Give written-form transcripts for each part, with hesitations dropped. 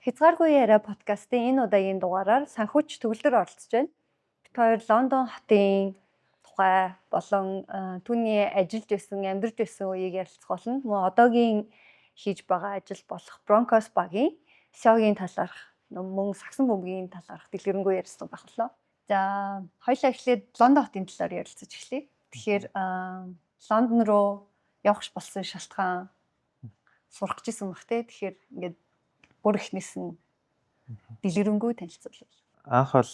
Хязгааргүй яриа подкастын энэ удаагийн дугаараар санхүүч төгөлдөр оролцож байна. Бид хоёр Лондон хотын тухай болон түүний ажиллаж байсан, амьдарч байсан үеийг ярилцах болно. Мөн одоогийн хийж байгаа ажил болох Broncos багийн SEO-гийн талаарх, мөн сагсан бөмбөгийн талаарх дэлгэрэнгүй ярьсан байх болоо. За, хоёулаа эхлээд Лондон хотын талаар ярилцаж эхлэе. Тэгэхээр Лондон руу явах болсон шалтгаан сурах гэсэн баг те. Тэгэхээр ингээд бүр ихнээс нь дэлгэрэнгүй танилцуулъя. Анх бол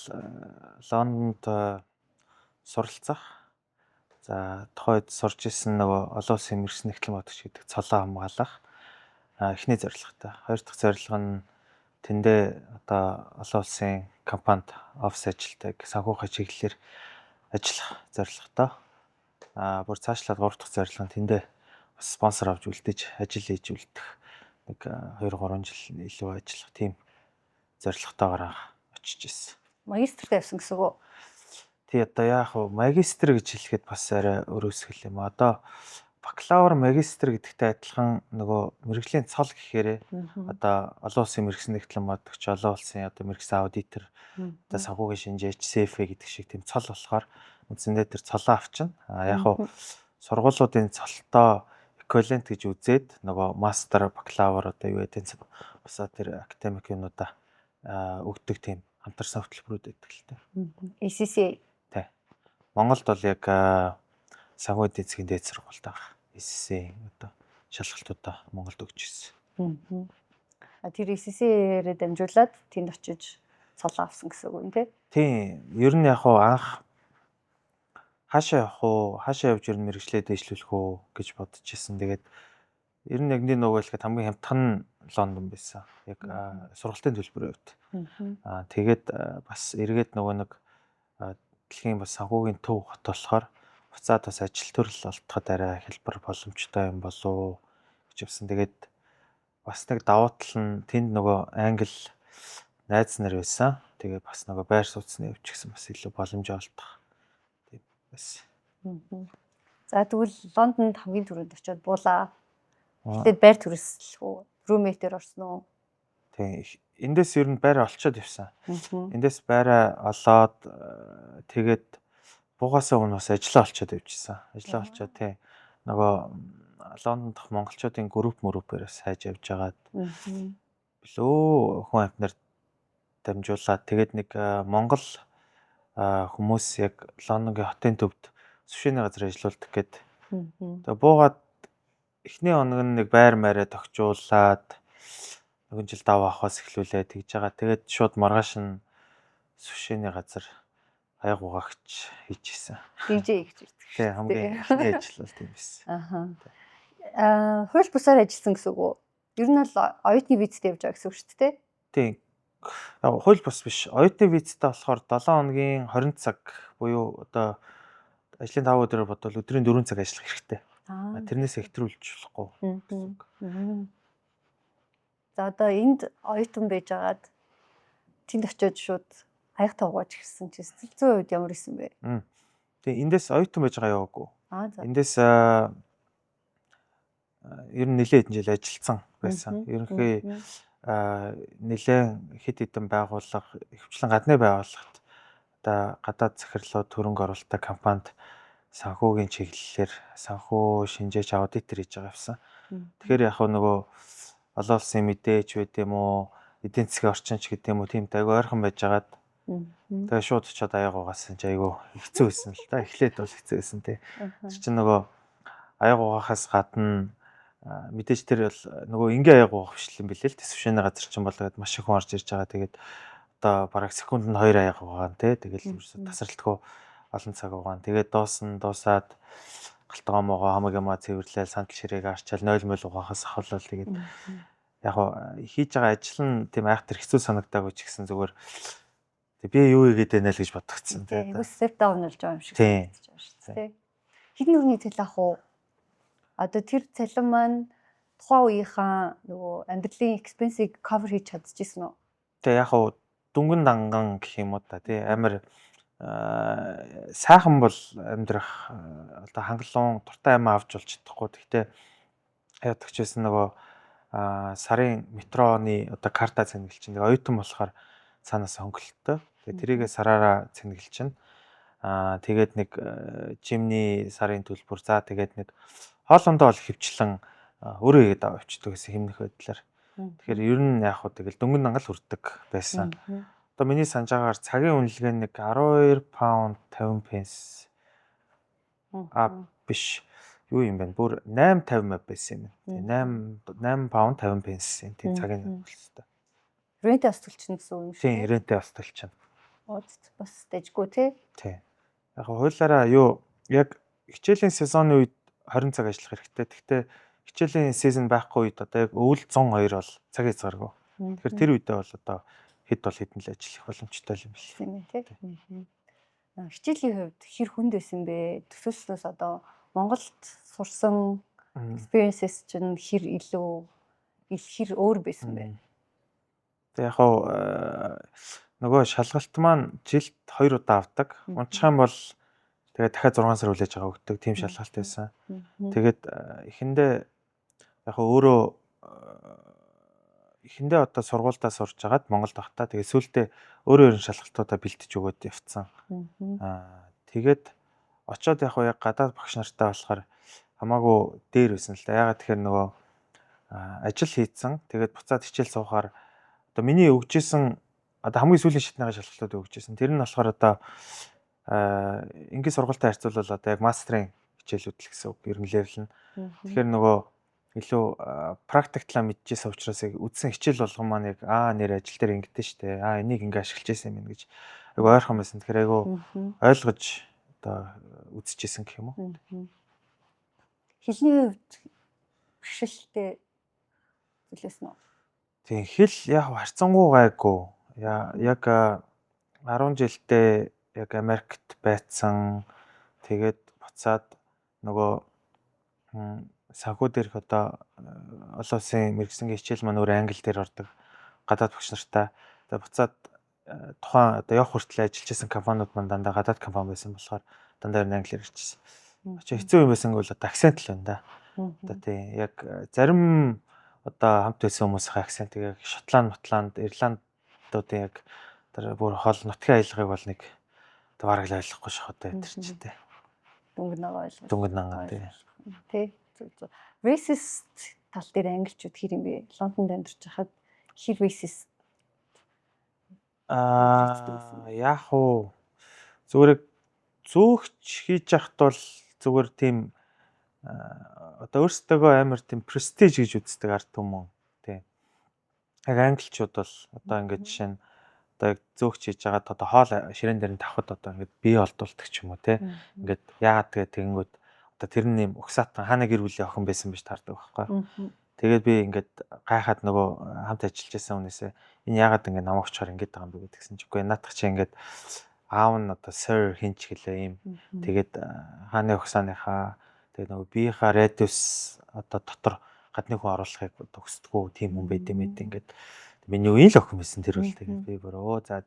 Лондонд суралцах. За тухайд сурж исэн нөгөө олон улсын мэргэжлийн нэгтлэн бодогч гэдэг цолоо хамгаалах эхний зорилготой. Хоёр дахь зорилго нь тэндээ одоо олон улсын компанид офис ажилтдаг санхүүгийн чиглэлээр ажиллах зорилготой. Бүр цаашлаад гурав дахь зорилго нь тэндээ бас спонсор авч үлдээж ажил хийж үлдэх нэг 2-3 жил илүү ажиллах тийм зорилготойгоор очиж ирсэн. Магистрт явсан гэсэн үг үү? Тий одоо яах вэ? Магистр гэж хэлэхэд бас арай өрөөсгөл юм. Одоо бакалавр, магистр гэдэгтэй адилхан нөгөө мэргэжлийн цол гэхээр одоо олон улсын мэргэжлийн нэгтлэн бодогч, олон улсын одоо мэргэжлийн аудитор, одоо санхүүгийн шинжээч, CFA гэдэг шиг тийм цол болохоор үндсэндээ тэр цолоо авчна. Яг нь сургуулиудын цолтой эквивалент гэж үзээд нөгөө мастер, бакалавр одоо юу гэдэг нь босоо тэр академик юмудаа өгдөг тийм хамтарсан хөтөлбөрүүд байдаг л та. ACCA. Тий. Монголд бол яг санхүү эдийн засгийн дээд сургуультай байгаа. ACCA одоо шалгалтуудаа Монголд өгч ирсэн. Тэр ACCA-ээр дамжуулаад тэнд очиж цолоо авсан гэсэн үг юм тий? Тий. Ер нь яг анх хаашаа явах уу? Хаашаа явж ер нь мэргэжлээ дэвшлүүлэх үү гэж бодож ирсэн. Тэгээд ер нь яг нэг нөгөө хэлэхэд хамгийн хямдхан нь Лондон байсан. Яг сургалтын төлбөрийн хувьд. Тэгээд бас эргээд нөгөө нэг дэлхийн бас санхүүгийн төв хот болохоор буцаад бас ажил төрөл олдоход арай хэлбэр боломжтой юм болов гэж явсан. Тэгээд бас нэг давуу тал нь тэнд нөгөө англи найз нар байсан. Тэгээд бас нөгөө байр сууцны өвч гэсэн бас илүү боломж олдох тийм байсан. За тэгвэл Лондонд хамгийн түрүүнд очиод буулаа. Тэгээд байр төрөлсөлөх үү? Roommate-ээр орсон уу? Тийм. Эндээс ер нь байраа олцоод явсан. Эндээс байраа олоод тэгээд буугасаа өмнө бас ажиллаа олцоод явжсан. Ажиллаа олцоод тий. Нөгөө Лондон дахь монголчуудын группээр бас хайж явж агаад билүү хүн амтнаар дамжуулаад тэгээд нэг монгол хүмүүс яг Лондонгийн хотын төвд сүшээний газар ажиллаулдаг гээд. Тэгээд буугаад эхний хоног нь нэг байр маараа тогтжуулаад нэгэн жил дав авахаас эхлүүлээ тэгж байгаа. Тэгээд шууд маргааш нь сүшээний газар аяг угаагч хийжсэн. DJ гэж ирдэг. Тий, хамгийн эхний ажил бол тийм байсан. Хууль бусаар ажилласан гэсэн үг үү? Ер нь бол оюутны визтэй явж байгаа гэсэн үг шүү дээ. Тий. Хууль бус биш. Оюутны визтэй болохоор 7 хоногийн 20 цаг буюу одоо ажлын 5 өдрөөр бодвол өдрийн 4 цаг ажиллах хэрэгтэй. Тэрнээс хэтрүүлж болохгүй. За одоо энд оюутан байжгаад тэнд очиод шууд аяг тавгаж ирсэн чинь сэтгэл зүйн хувьд ямар исэн бэ? Тэгээ эндээс оюутан байж байгаа яваагүй. Эндээс ер нь нэлээд хэдэн жил ажилласан байсан. Ерөнхий нэлээд хэд хэдэн байгууллага, ихэвчлэн гадны байгууллагт одоо гадаад захирлууд хөрөнгө оруулалттай компанид санхүүгийн чиглэлээр санхүү шинжээч аудитор хийж байгаа явсан. Тэгэхээр яг нөгөө олон улсын мэдээж байд юм уу, эдийн засгийн орчинч гэдэг юм уу, тийм айгүй ойрхон байжгаад тэгээ шууд очиод аяг угаасан чи айгүй хэцүү байсан л та. Эхлээд бол хэцүү байсан тий. Тэр чинь нөгөө аяг угаахаас гадна мэдээж тэр бол нөгөө ингийн аяг угаах биш юм билээ л тий. Сүшээний газар чинь болоод маш их хүн орж ирж байгаа. Тэгээд одоо бараг секундэд 2 аяг угаана тий. Тэгэл тасралтгүй олон цаг угаана. Тэгээд дуусаад галтгоо могоо хамаг юмаа цэвэрлээл сандал ширээг арчаал 0 мөл угаахаас ахвал тэгээд яг хийж байгаа ажил нь тийм айхтар хэцүү санагдаагүй ч гэсэн зүгээр би юу хийгээд байна л гэж бодгцсан тийм. Step down болж байгаа юм шиг санагдаж байна шүү дээ. Хэдэн өрний тэл ах уу? Одоо тэр цалин маань тухайн үеийнхаа нөгөө амьдралын экспенсийг cover хийж чадчихсан уу? Тэгээ яг дүнгэн данган гэх юм уу та тий амар сайхан бол амьдрах одоо хангалуун туртай амиа авч болж чадахгүй. Гэхдээ яадаг ч байсан нөгөө сарын метроны одоо карта цэнгэлж чинь. Тэгээ оюутан болохоор цаанаас хөнгөлөлттэй. Тэгээ тэрийгээ сараараа цэнгэлж чинь. Тэгээд нэг жимний сарын төлбөр. За тэгээд нэг хоолондоо бол хөвчлэн өөрөө игээд авчдаг гэсэн хэмнэх байдлаар. Тэгэхээр ер нь яг хөө тэгэл дөнгөн нангал хүрдэг байсан. Одоо миний санаж байгаагаар цагийн үнэлгээ нэг 12 паунд 50 пенс. Биш. Юу юм бэ? Бүр 8.50 байсан юм. 8 паунд 50 пенс тийм цагийн үнэлгээтэй. Рентэ остолчин гэсэн үг юм шүү. Тийм, рентэ остолчин. Бас дэжгүй тий. Тийм. Яг хуулаараа юу яг хичээлийн сезоны үед 20 цаг ажиллах хэрэгтэй. Гэхдээ хичээлийн сезон байхгүй үед одоо яг өвөл 102 бол цаг хязгааргүй. Тэгэхээр тэр үедээ бол одоо хэд хэдэн л ажиллах боломжтой юм биш. Тийм ээ тий. Хичээлийн хувьд хэр хүнд байсан бэ? Төсөөслөөс одоо Монголд сурсан experiences чинь хэр өөр байсан бэ? Тэг яг нөгөө шалгалт маань жилд 2 удаа авдаг. Унчих юм бол тэгээ дахиад 6 сар хүлээж аваа өгдөг. Тийм шалгалт байсан. Тэгээд эхэндээ яг өөрөө одоо сургуульдаа сурж агаад Монголд багтаа тэгээ сүүлдээ өөрөө шалгалтуудаа бэлтэж өгөөд явцсан. Тэгээд очоод яг гадаад багш нартай болохоор хамаагүй дээр байсан л да. Ягаад тэгэхээр нөгөө ажил хийцэн тэгээд буцаад хичээл суухаар одоо миний өгчээсэн одоо хамгийн сүүлийн шатныхаа шалгалтууд өгчээсэн. Тэр нь болохоор одоо ингээд сургуультай харьцуулбал одоо яг мастрын хичээлүүд л гэсэн үг. Ер нь левел нь. Тэгэхээр нөгөө илүү практиклаа мэдчихсэн учраас яг үдсэн хичээл болгон маань яг нэр ажил дээр ингэдэж штэ. Энийг ингээ ашиглаж байсан юм гэж айгу ойрхон байсан. Тэгэхээр айгу ойлгож одоо үзчихсэн гэх юм уу. Хэлний хувьд бэрхшээлтэй зүйлсэн үү? Тийм хэл яг харьцангуй гайгүй. Яг 10 жилдээ яг Америкт байцсан. Тэгээд буцаад нөгөө санхүү дээрх одоо олон улсын мэргэжлийн хичээл маань өөр англи дээр ордог. Гадаад багш нартай. Тэгээд буцаад тухайн одоо явах хүртэл ажиллаж байсан компаниуд маань дандаа гадаад компани байсан болохоор дандаа англиар ярьчихсан. Очоо хэцүү юм байсан бол одоо акцент л байна да. Одоо тийм яг зарим одоо хамт байсан хүмүүсийн акцент яг Шотланд, Ирландуудын яг тэр бүр хоол нутгийн аялгыг бол нэг бараг л ойлгохгүй шахаад байдаг ч тийм. Дөнгөж нангаа тий. Racist тал дээр англичууд хэр юм бэ? Лондонд амьдарч байхад хэр racist яг уу зүгээр зөөгч хийж яхад бол зүгээр тийм одоо өөрсдөө амар тийм престиж гэж үздэг ард түмэн тийм. Яг англичууд бол одоо ингээд жишээ нь одоо яг зөөгч хийж байгаа одоо хоол ширээн дээр нь тавхад одоо ингээд бие олдуулдаг ч юм уу тийм. Ингээд яагаад тэгэнгүүт одоо тэр нь юм угсаатан хаана гэр бүлийн охин байсан биш таардаг байхгүй. Тэгээд би ингээд гайхаад нөгөө хамт ажиллаж байсан хүнээсээ энэ яагаад ингээд намайг очихоор ингээд байгаа юм бэ гэдгсэн чи үгүй наадах чи ингээд аав нь одоо sir хинч гэлээ юм. Тэгээд хааны угсааныхаа тэгээд нөгөө биеийнхаа радиус одоо дотор гадны хүн оруулахыг төгсдгөө тийм хүн байд юм ингээд миний үеийн л охин байсан тэр бол тэгээд би бүр за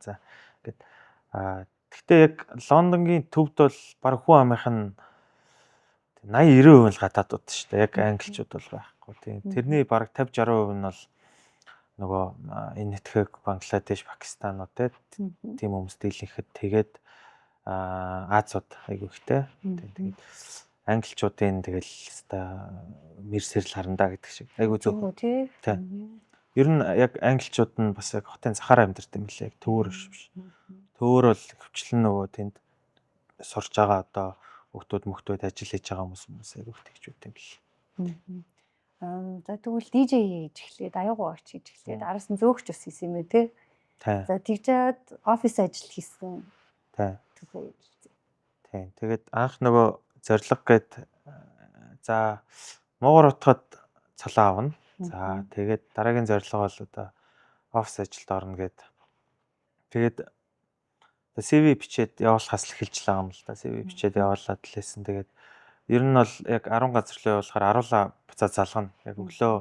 ингээд гэхдээ яг Лондонгийн төвд бол баг хүн амынх нь 80-90% л гадаадууд шүү дээ. Яг англичууд бол байхгүй тийм. Тэрний баг 50-60% нь бол нөгөө энэ нэтхэг Бангладеш, Пакистанууд тийм хүмүүс дийлэнхэд тэгээд Азууд айгүй ихтэй. Тэгээд англичуудын тэгэл мэрсэрл харандаа гэдэг шиг айгүй зөв. Тийм. Ер нь яг англичууд нь бас яг хотын захаар амьдардаг юм лээ. Төвөр биш. Төвөр бол хөвчлэн нөгөө тэнд сурж байгаа одоо мөхтүүд ажил хийж байгаа хүмүүс айгүй тэгж үт юм бэл. За тэгвэл DJ хийж эхлээд аюугаач хийж эхлээд араас нь зөөгч бас хийсэн юм тий. За тэгжээд офис ажил хийсэн. Тийм. Тэгээд анх нөгөө зориг гээд за Монгол утгад цалаа авна. За тэгээд дараагийн зорилго бол одоо офис ажилд орно гээд. Тэгээд CV бичээд явуулахаас л эхэлж байгаа юм л да. CV бичээд явуулаад л лээсэн. Тэгээд ер нь бол яг 10 газар руу явуулахаар аруулаа буцаад залгана. Яг өглөө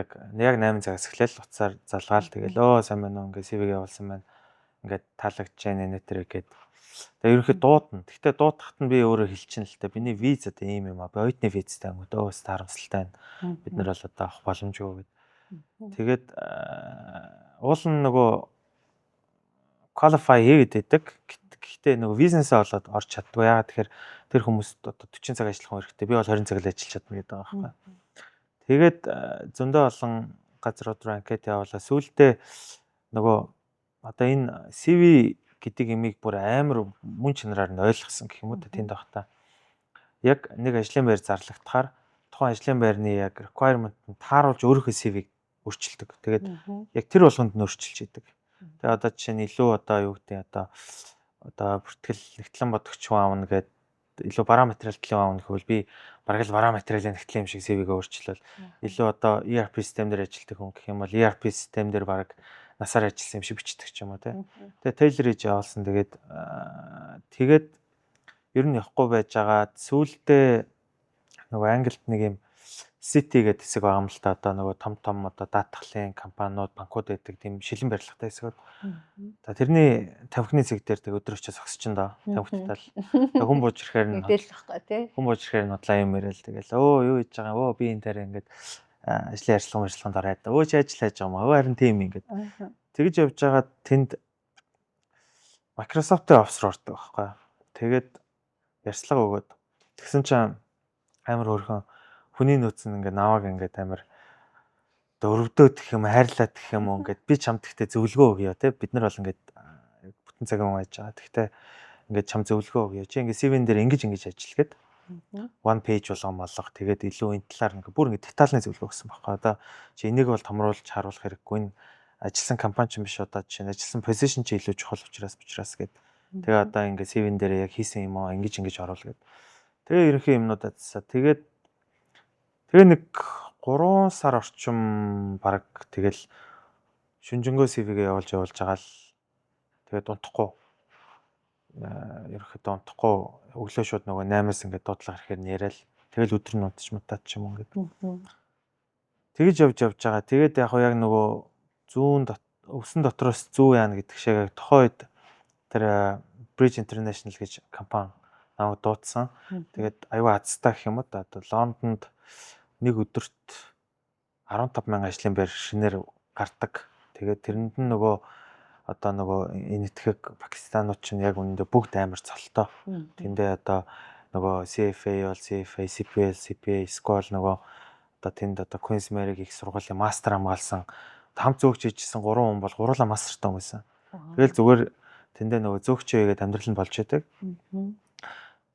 яг 8 цагаас эхлээл уцаар залгаал. Тэгээл сайн байна уу ингээ CV-г явуулсан байна. Ингээд таалагдж байна нэтэр гээд. Тэгээд ерөнхийд дуудана. Гэхдээ дуудахад нь би өөрөө хэлчихэн л та. Биний виз одоо ийм юм аа. Би оюутны визтэй ангууд өөс тарамсалтай байна. Бид нар бол одоо авах боломжгүй гэд. Тэгээд уул нь нөгөө qualify хийгээд байдаг. Гэхдээ нөгөө бизнесээ болоод орж чаддгүй. Ягаад тэгэхээр тэр хүмүүст одоо 40 цаг ажиллах хэрэгтэй. Би бол 20 цаг л ажиллаж чадна гэдэг байгаа байхгүй. Тэгээд зөндөө олон газрууд руу анкет явуулаа. Сүүлдээ нөгөө одоо энэ CV гэдэг имийг бүр амар мөн чанараар нь ойлгосон гэх юм уу тэнд багтаа. Яг нэг ажлын байр зарлагдахаар тухайн ажлын байрны яг requirement нь тааруулж өөрийнхөө CV-г өөрчилдөг. Тэгээд яг тэр болгонд нь өөрчилж идэг. Тэгээ одоо жишээ нь илүү одоо юу гэдэг одоо бүртгэл нэгтлэн бодогч хүн аавна гэдэг илүү бараа материал төлөв аавна гэвэл би бараг л бараа материалын нэгтлэн юм шиг CV-гээ өөрчилөл илүү одоо ERP систем дээр ажилладаг хүн гэх юм бол ERP систем дээр бараг насаар ажилласан юм шиг бичдэг ч юм уу тий. Тэгээ Taylor хийж явуулсан. Тэгээд ер нь явахгүй байж байгаа сүүлдээ нөгөө Англид нэг юм City гэдэг хэсэг байгаа юм л та одоо нөгөө том одоо даатгалын компаниуд банкуд байдаг тийм шилэн барилгатай хэсгүүд. За тэрний тавхины зэг дээр тэг өдөр очиж зогсож да. Тавхитал. Хүн бууж ирэхээр нь мэдээлэл واخгүй тий. Хүн бууж ирэхээр нь бодлаа юм яриад тэгэл юу хийж байгаа өө би энэ дээр ингээд ажлын ажиллаганд ороод өө чи ажил хийж байгаа юм аа харин тийм ингээд тэгж явж байгаа тэнд Microsoft-ийн офс руу ордог байхгүй. Тэгээд ярьцлага өгөөд тэгсэн чинь амар хөөрхөн хүний нөөц нь ингээд наваг ингээд амар өрөвдөөд гэх юм хайрлаад гэх юм уу ингээд би чамд гэхдээ зөвлөгөө өгье те бид нар бол ингээд бүтэн цагийн байж байгаа. Гэхдээ ингээд чам зөвлөгөө өгье. Чи ингээд CV-н дээр ингэж ажил гээд one page болгох тэгээд илүү энэ талаар ингээд бүр ингээд детальны зөвлөгөө өгсөн байхгүй. Одоо чи энийг бол томруулж харуулах хэрэггүй. Ажилласан компани ч юм биш одоо жишээ нь ажилласан position чи илүү чухал учраас гээд тэгээ одоо ингээд CV-н дээр яг хийсэн юм аа ингэж оруулах гээд тэгээ ерөнхий юмнуудаа засаа тэгээд нэг 3 сар орчим баг тэгэл шүнжэнгөө CV-гээ явуулж байгаа л тэгээд унтахгүй ерөнхийдөө унтахгүй өглөө шууд нөгөө 8-аас ингээд дуудлага ирэхээр яриад тэгэл өдөр нь унтчих мутаад ч юм уу ингээд тэгж явж байгаа. Тэгээд яг нөгөө зүүн өвсөн дотроос зүү яана гэдэг шиг тохоо үед тэр Bridge International гэж компани намайг дуудсан. Тэгээд аюу азтай гэх юм уу да Лондонд нэг өдөрт 15,000 ажлын байр шинээр гардаг. Тэгээд тэрэнд нь нөгөө энэ итгэх Пакистанууд чинь яг үүндээ бүгд амар цолтой. Тэндээ одоо нөгөө CFA бол CFA, CPL, CPA, School нөгөө одоо тэнд одоо Queen's Mary-гийн их сургуулийн мастер хамгаалсан хамт зөөгч хийжсэн 3 хүн бол гурлаа мастертай хүн байсан. Тэгэл зүгээр тэндээ нөгөө зөөгч хийгээд амьдрал нь болж байдаг.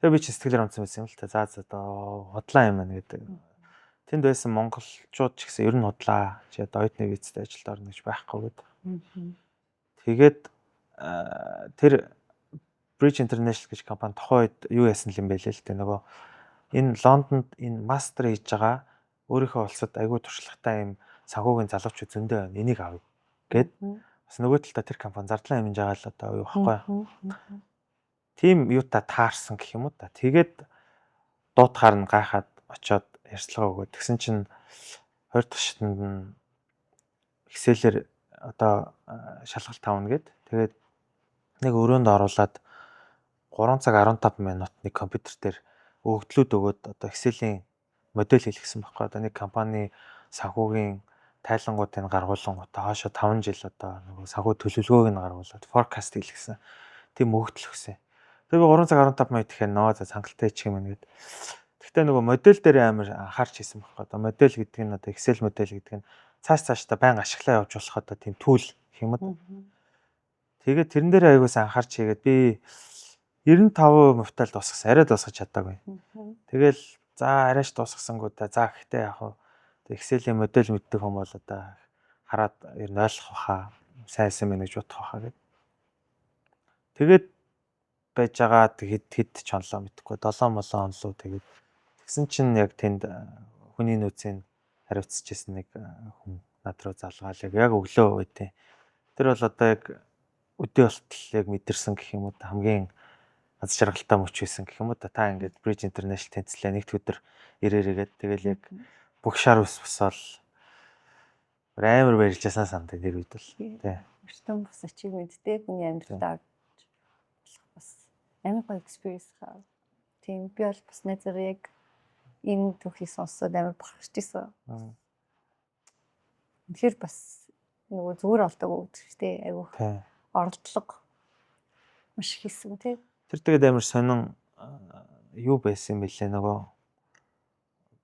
Тэгээ би ч сэтгэлээр онцсон байсан юм л та. За одоо худлаа юм байна гэдэг. Тэнд байсан монголчууд ч гэсэн ер нь худлаа. Чи одоо оюутны визтэй ажилд орно гэж байхгүй гэдэг. Тэгээд тэр Bridge International гэж компани тохоо үед юу яасан юм бэ л те нөгөө энэ Лондонд энэ мастер хийж байгаа өөрийнхөө улсад айгүй туршлагатай юм санхүүгийн залуучууд зөндөө байна. Энийг авъя гэд бас нөгөө талдаа тэр компани зардлаа хэмжиж байгаа л одоо юу байхгүй. Тим юута таарсан гэх юм уу та. Тэгээд дуутахаар нь гайхаад очиод ярьцлага өгөөд тэгсэн чинь 20 дахь шатнд нь Excel-ээр одоо шалгалт тавна гэд. Тэгээд нэг өрөөнд оруулаад 3 цаг 15 минут нэг компьютер дээр өгөгдлүүд өгөөд одоо Excel-ийн модель хийлгэсэн байхгүй. Одоо нэг компани санхүүгийн тайлангуудыг гаргуулсан хоошо 5 жил одоо нөгөө санхүү төлөвлөгөөг нь гаргуулад forecast хийлгэсэн. Тийм өгөгдөл өгсөн. Тэгээ би 3 цаг 15 минут гэхээр нөө за цангалтай чих юм гээд. Гэхдээ нөгөө модель дээр амар анхаарч хийсэн байхгүй. Одоо модель гэдэг нь одоо Excel модель гэдэг нь цаашдаа байнга ашиглаа явуулж болох одоо тийм tool гэх юм уу. Тэгээд тэрэн дээр аягуулсан анхаарч хийгээд би 95% мөвтал дуусгасан. Арай дуусгаж чадаагүй. Тэгэл за арайч дуусгасангуудаа за гэхдээ яг хуу Excel-ийн модель мэддэг хүмүүс бол одоо хараад ер нь ойлгох баха. Сайнсан мэн гэж бодох баха гэд. Тэгээд байж байгаа хэд чонлоо мэдхгүй 7 молоо онлоо тэгээд тэгсэн чинь яг тэнд хүний нөөцийн хариуцчихсэн нэг хүн над руу залгаал яг өглөө үедээ. Тэр бол одоо яг өдөө болтол яг мэдэрсэн гэх юм уу хамгийн аз жаргалтай мөч байсан гэх юм уу та ингээд Bridge International тэнцлээ нэгд өдөр ирээрээгээд тэгэл яг бүх шар ус босоод амар баярлжсэн санд тэр үед л тий. Өртөн бус очиг мэддэг хүний амьдралдаа бас амар гоё experience хаа. Тийм би бол бас нэзэр яг энэ түүхийг сонсоод амар бахархаж ирсэн. Тэгэхээр бас нөгөө зүгээр болдог үүд шүү дээ. Айгу тий. оролдлого маш их хийсэн тий. Тэр тэгээд амар сонин юу байсан юм бэлээ нөгөө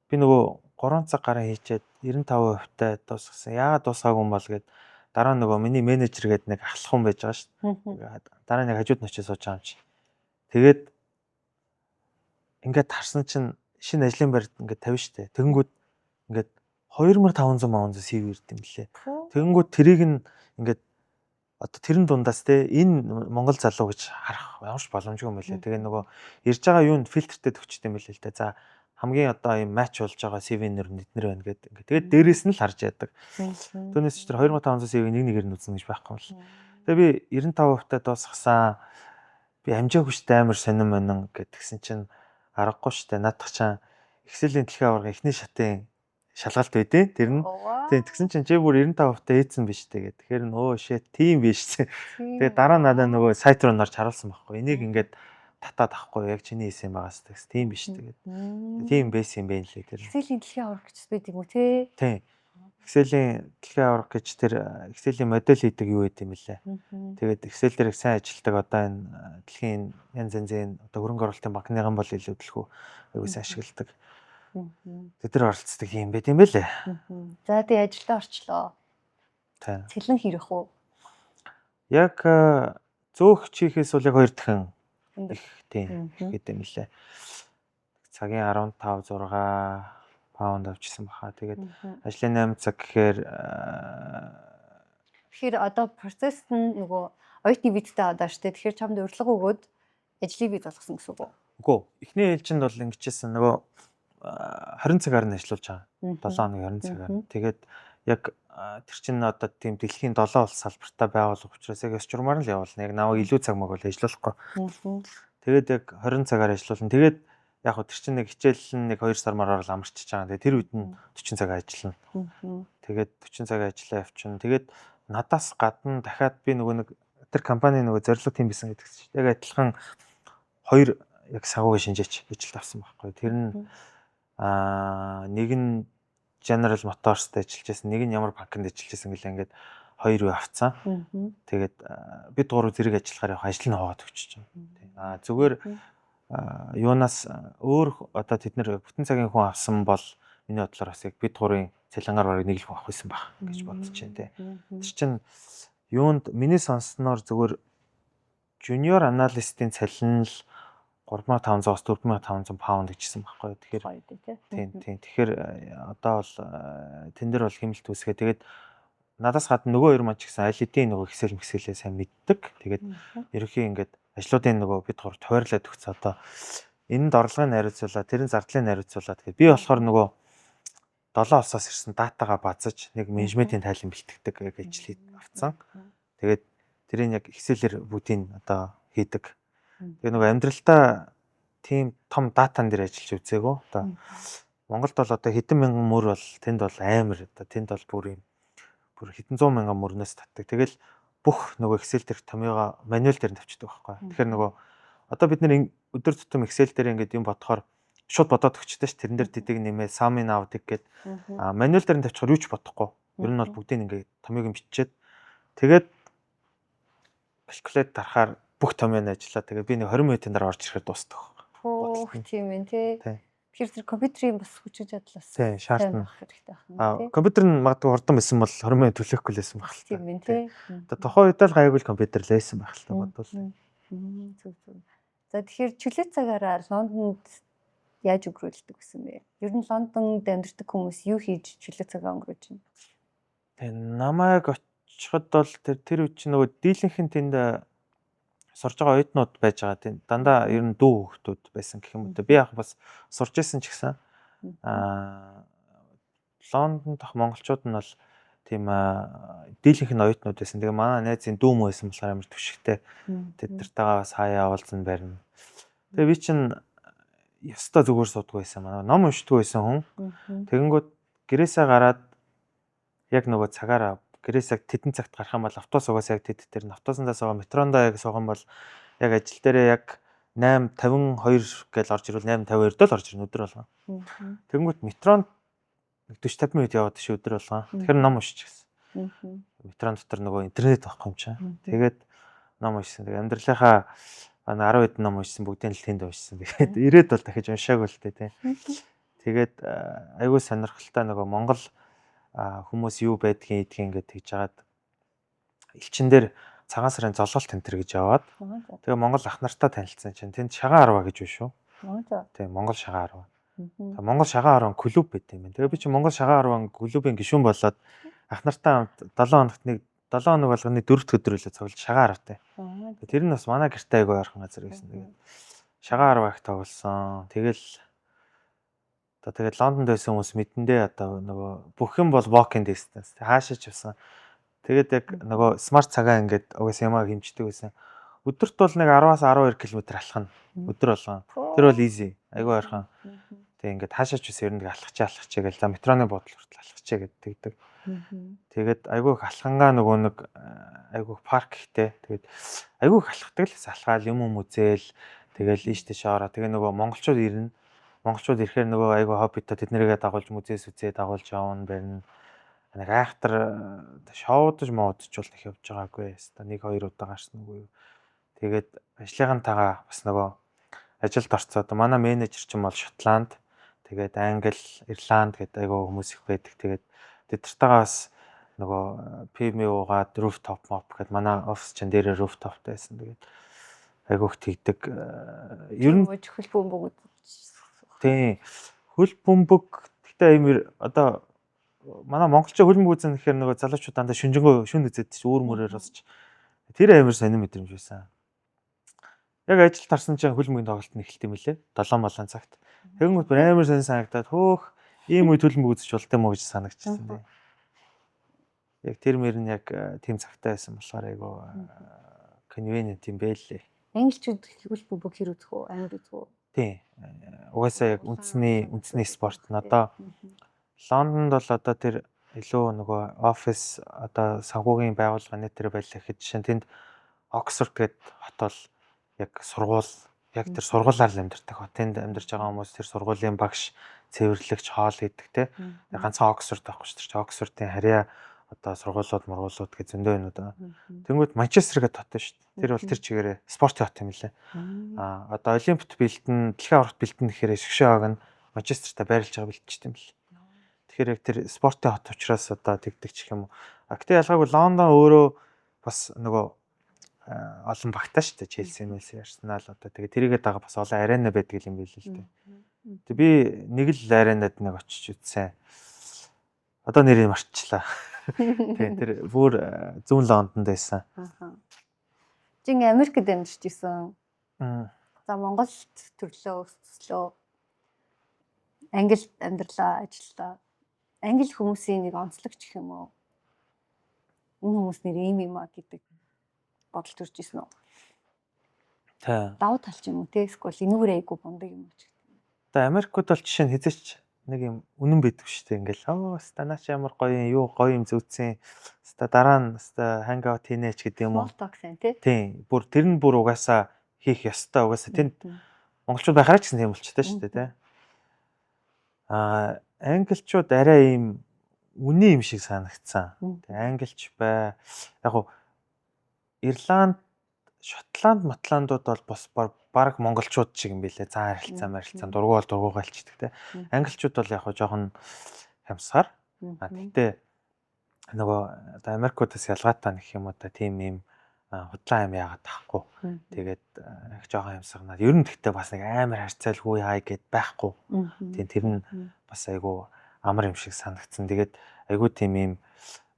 би нөгөө 3 цаг гараа хийчихэд 95% таа дуусгасан. Яагаад дуусгаагүй юм бол гэд дараа нөгөө миний менежер гээд нэг ахлах хүн байж байгаа шүү дээ. Дараа нэг хажууд нь очиж сууж байгаа юм чи. Тэгээд ингээд харсан чинь шинэ ажлын байрт ингээд тавина штэ. Тэгэнгүүт ингээд 2500 CV ирд юм лээ. Тэгэнгүүт тэрийг нь ингээд одоо тэрэн дундаас те энэ Монгол залуу гэж харах ямарч боломжгүй юм лээ. Тэгээ нөгөө ирж байгаа юунд фильтртэй төгчтэй юм лээ л дээ. За хамгийн одоо юм матч болж байгаа CV-нэр эднэр байна гэдэг. Ингээд тэгээд дээрээс нь л харж яадаг. Түүнээс ч тэр 2500 CV нэг нэгээр нь үзнэ гэж байхгүй юм л. Тэгээ би 95% таа дуусгасан. Би амжаагүй штэ амар сонирн монин гэдгсэн чинь аргагүй штэ наадах чам Excel-ийн дэлхийн аварга эхний шатын шалгалт байдیں۔ Тэр нь тийм тэгсэн чинь чи бүр 95% таа ийдсэн биз дээ гэх. Тэгэхээр нөө shit тийм биш дээ. Тэгээ дараа надаа нөгөө сайт руу норж харуулсан байхгүй. Энийг ингээд татаад авахгүй яг чиний хийсэн байгаас тэгс тийм биш тэгээд. Тийм байсан юм байна лээ тэр. Excel-ийн дэлхийн аварга гэж байд юм уу те? Тийм. Excel-ийн дэлхийн аварга гэж тэр Excel-ийн модель хийдэг юу гэдэг юм лээ. Тэгээд Excel дээр их сайн ажилтдаг одоо энэ дэлхийн янз янзын одоо хөрөнгө оруулалтын банкныган бол илүү дэлхүү аюулс ашигладаг. Тэр оролцдог юм байт юм байлээ. За тий ажилдаа орчлоо. Тийм. Цэлэн хэрэг үү? Яг зөөх чихээс бол яг 2 дахин их тийм гэдэг юм лээ. Цагийн 15 6 паунд авчихсан баха. Тэгээд ажлын 8 цаг гэхээр одоо процесс нь нөгөө оюутны визтэй одоо штэ. Тэгэхээр чамд урилга өгөөд ажлын виз болгосон гэсэн үг үү? Үгүй. Эхний ээлжинд бол ингэжсэн нөгөө 20 цагаар нь ажиллаж байгаа. 7 хоног 20 цагаар. Тэгээд яг тэр чинь одоо тийм дэлхийн 7 улс салбартаа байгуулах учраас яг ёсчурмаар л явуулна. Яг наваа илүү цаг мөг бол ажиллахгүй. Тэгээд яг 20 цагаар ажиллуулна. Тэгээд яг хөө тэр чинь нэг хичээл нь нэг 2 сар мараар л амарчиж байгаа. Тэгээд тэр үед нь 40 цаг ажиллана. Тэгээд 40 цаг ажиллаа явчихна. Тэгээд надаас гадна дахиад би нөгөө нэг тэр компани нөгөө зорилго тийм бисэн гэдэг чинь яг адилхан 2 яг сагуугийн шинжээч ажилд авсан байхгүй. Тэр нь нэг нь General Motors-тай ажиллаж байсан, нэг нь ямар банкнд ажиллаж байсан гэлээ ингээд 2 үе авцсан. Тэгээд бид гурав зэрэг ажиллахаар явах ажил нь хаваад өгч байгаа. Зүгээр юунаас өөр одоо тэд нэр бүтэн цагийн хүн авсан бол миний бодлоор бас яг бид гурвын цалингаар бараг нэг л хүн авах байсан баг гэж бодож байна те. Тэр чинь юунд миний сонссноор зүгээр junior analyst-ийн цалин л 3500-аас 4500 паунд гэжсэн байхгүй. Тэгэхээр тийм. Тэгэхээр одоо бол тэн дээр бол хэмэлт үүсгээ. Тэгээд надаас гадна нөгөө 2 маань ч гэсэн аль хэдийн нөгөө хэсэлээ сайн мэддэг. Тэгээд ерөнхий ингээд ажлуудын нөгөө бид гур тойрлоод өгч одоо энэнд орлогын найруулцуулаа, тэрэн зардлын найруулцуулаа. Тэгээд би болохоор нөгөө 7 улсаас ирсэн датагаа базаж нэг менежментийн тайлан бэлтгэдэг яг ажил авцсан. Тэгээд тэрийг яг Excel-ээр бүгдийг одоо хийдэг. Тэгээ нөгөө амьдралтаа тийм том датан дээр ажиллаж үзээгөө. Одоо Монголд бол одоо хэдэн мянган мөр бол тэнд бол амар одоо тэнд бол бүр хэдэн зуун мянган мөрнөөс татдаг. Тэгэл бүх нөгөө Excel дээр томьёогоо мануал дээр тавьчихдаг байхгүй. Тэгэхээр нөгөө одоо бид нэр өдөр тутам Excel дээр ингээд юм бодохоор шууд бодоод өгчтэй ш. Тэрэн дээр дэдэг нэмээ сумын авдаг гэд мануал дээр нь тавьчихаар юу ч бодохгүй. Ер нь бол бүгдийг ингээд томьёог нь бичээд тэгээд калькулят дарахаар бүх томьёо нь ажиллаа. Тэгээ би нэг 20 минутын дараа орж ирэхэд дуустдаг. Тийм ээ тий. Тэгэхээр тэр компьютерийн бас хүчин чадлаас тий шаардна. Хэрэгтэй байна. Компьютер нь магадгүй хурдан байсан бол 20 минут төлөхгүй л байсан байх л та. Тийм ээ тий. Одоо тухайн үед л гайгүй компьютер лээсэн байх л та бодвол. Зүг. За тэгэхээр чөлөө цагаараа Лондонд яаж өнгөрүүлдэг гэсэн бэ? Ер нь Лондонд амьдардаг хүмүүс юу хийж чөлөө цагаа өнгөрөөж байна? Тэгээ намайг очиход бол тэр үе чинь нөгөө дийлэнхэн тэнд сурж байгаа оюутнууд байж байгаа тийм дандаа ер нь дүү хүүхдүүд байсан гэх юм уу. Би яг бас сурч исэн ч гэсэн Лондонд дах монголчууд нь бол тийм дийлэнхэн оюутнууд байсан. Тэгээ манай найзын дүү мөн байсан болохоор амар түшигтэй. Тэднэртэйгээ бас хаяа уулзсан барина. Тэгээ би чинь ёстой зүгээр сууддаг байсан. Манай ном уншдаг байсан хүн. Тэгэнгүүт гэрээсээ гараад яг нөгөө цагаараа гэрээс яг тэдэн цагт гарах юм бол автобус угаасаа яг тэд дээр нь автобусандаа суугаа метрондоо яг суух юм бол яг ажил дээрээ яг 8:52 гэж орж ирвэл 8:52 дөө л орж ирнэ өдөр болгоо. Тэгэнгүүт метронд 40-50 минут яваад чи өдөр болгоо. Тэгэхээр ном уншиж гисэн. Метрон дотор нөгөө интернет байхгүй юм чинь. Тэгээд ном уншсан. Тэгээд амьдралынхаа 10 хэдэн ном уншсан бүгдийн л тэнд уншсан. Тэгээд ирээд бол дахиж уншаагүй л тээ. Тэгээд айгүй сонирхолтой нөгөө Монгол хүмүүс юу байдгийг ингээд тэгж жагаад элчин дээр цагаан сарын золголт тентэр гэж яваад тэгээ Монгол ах нартай танилцсан чинь тэнд шагаан 10 гэж биш үү? Тэгээ Монгол шагаан 10. Тэгээ Монгол шагаан 10 клуб байт юм байна. Тэгээ би чи Монгол шагаан 10 клубын гишүүн болоод ах нартай 7 хоногт нэг 7 хоног болгоны 4 дахь өдөр үлээ цуглаж шагаан 10-тай. Тэр нь бас манай гэртээ айгүй ойрхон газар байсан. Тэгээд шагаан 10 их тоглосон. Тэгээд Лондонд байсан хүмүүс мэдэндээ одоо нөгөө бүх юм бол walk-in distance хаашаа ч явсан. Тэгээд яг нөгөө смарт цагаа ингээд угсаа ямаа хэмждэг байсан. Өдөрт бол нэг 10-аас 12 км алхана. Өдөр болгоо. Тэр бол easy. Айгүй ойрхон. Тэгээд ингээд хаашаа ч бас ер нь алхачаа гэж за метроны бодол хүртэл алхачаа гэдэг. Тэгээд айгүй их алхангаа нөгөө нэг айгүй парк ихтэй. Тэгээд айгүй их алхдаг л алхаал юм үзээл. Тэгэл ийштэй шоороо. Тэгээ нөгөө монголчууд ирнэ. Монголчууд ирэхээр нөгөө айгүй хоббитоо тэднэрийгээ дагуулж музейс үзээ дагуулж явна барина. Нэг айхтар шоудаж муудаж бол их явж байгаагүй. Хэвээ нэг хоёр удаа гарсан үгүй юу. Тэгээд ажлынхантайгаа бас нөгөө ажилд орцоод манай менежер ч юм бол Шотланд, тэгээд Англи, Ирланд гэдэг айгүй хүмүүс их байдаг. Тэгээд тэдэртайгаа бас нөгөө PM уугаад rooftop mop гэдэг манай офис ч дээрээ rooftopтай байсан. Тэгээд айгүй их тэгдэг. Ер нь хөл бөмбөг. Тийм. Хөл бөмбөг гэхдээ амир одоо манай монголчууд хөл бөмбөг үзэн гэхээр нөгөө залуучууд дандаа шүнжэнгөө шүн үзээд чи өөр мөрөөр босч. Тэр амир сонир мэдрэмж байсан. Яг ажил тарсан чинь хөл бөмбөгийн тоглолт нь эхэлт юм лээ. 7 цагт. Тэгэнгүүт амар сонир санагдаад хөөх ийм үе хөл бөмбөг үзэж болт юм уу гэж санагдчихсан тийм. Яг тэр мөр нь яг тийм цагтаа байсан болохоор айгу convenient юм байлээ. Англичууд хөл бөмбөг хэр үзэх үү? Амар үзэх үү? Тийм. Угаасаа яг үндэсний спорт нь одоо Лондонд бол одоо тэр илүү нөгөө офис одоо санхүүгийн байгууллага нэтэр байлаа гэхэд жишээ нь тэнд Оксфорд гэдэг хот бол яг сургууль яг тэр сургуулаар л амьдардаг хот. Тэнд амьдарч байгаа хүмүүс тэр сургуулийн багш, цэвэрлэгч, хоол идэх те. Ганцхан Оксфорд байхгүй шүү дээ. Оксфордын харьяа одоо сургуулиуд гэж зөндөө юм да. Тэнгүүд Манчестер гэдэг хот шүү дээ. Тэр бол тэр чигээрээ спортын хот юм лээ. Одоо Олимпиад бэлтэн, дэлхийн аваргад бэлтэн гэхээр шгшөөг нь Манчестертай байрлаж байгаа бэлтжтэй юм лээ. Тэгэхээр яг тэр спортын хот учраас одоо тэгдэг ч юм уу. Гэтэ ялгаагүй Лондон өөрөө бас нөгөө олон багтаа шүү дээ. Челси, Арсенал одоо тэгээ тэрийгээ дагаа бас олон арена байдаг юм билээ л дээ. Тэг би нэг л аренад нэг очиж үзсэн. Одоо нэрийг марцчлаа. Тэгээ тэр бүр зүүн Лондонд байсан. Чин Америкт амьдарч исэн. За Монголд төрлөө өсчлөө. Англид амьдралаа, ажиллаа. Англи хүмүүсийн нэг онцлогч гэх юм уу? Энэ хүмүүс нэр ийм юм а гэдэг бодол төрж исэн үү? Та. Давуу тал ч юм уу те эсвэл энүүгээр айгу бундаг юм уу ч гэдэг. Одоо Америкууд бол жишээ нь хэзээч нэг юм үнэн байдаг шүү дээ. Ингээл станаач ямар гоё юм зөөцсөн. Ста дараа нь ста хангаут хийнэч гэдэг юм уу? Small talk сайн тий. Тийм. Бүр тэр нь бүр угаасаа хийх ёстой. Угаасаа тэнд монголчууд байхаар ч гэсэн тийм болчтой шүү дээ, тий. Англичууд арай ийм үний юм шиг санагдсан. Англич бай. Яг уу Ирланд, Шотланд, Мотландууд бол бас баг монголчууд шиг юм билээ. Зан харилцаа, дургуул альчдаг те. Англичууд бол яг жоохон хямсгаар. Тэгтээ нөгөө одоо Америкуудаас ялгаатай нэх юм уу та тийм юм худлаа юм яагаад таахгүй. Тэгээд их жоохон хямсгнаад. Ер нь тэгтээ бас нэг амар харьцаалгүй хай гэд байхгүй. Тийм тэр нь бас айгу амар юм шиг санагдсан. Тэгээд айгу тийм юм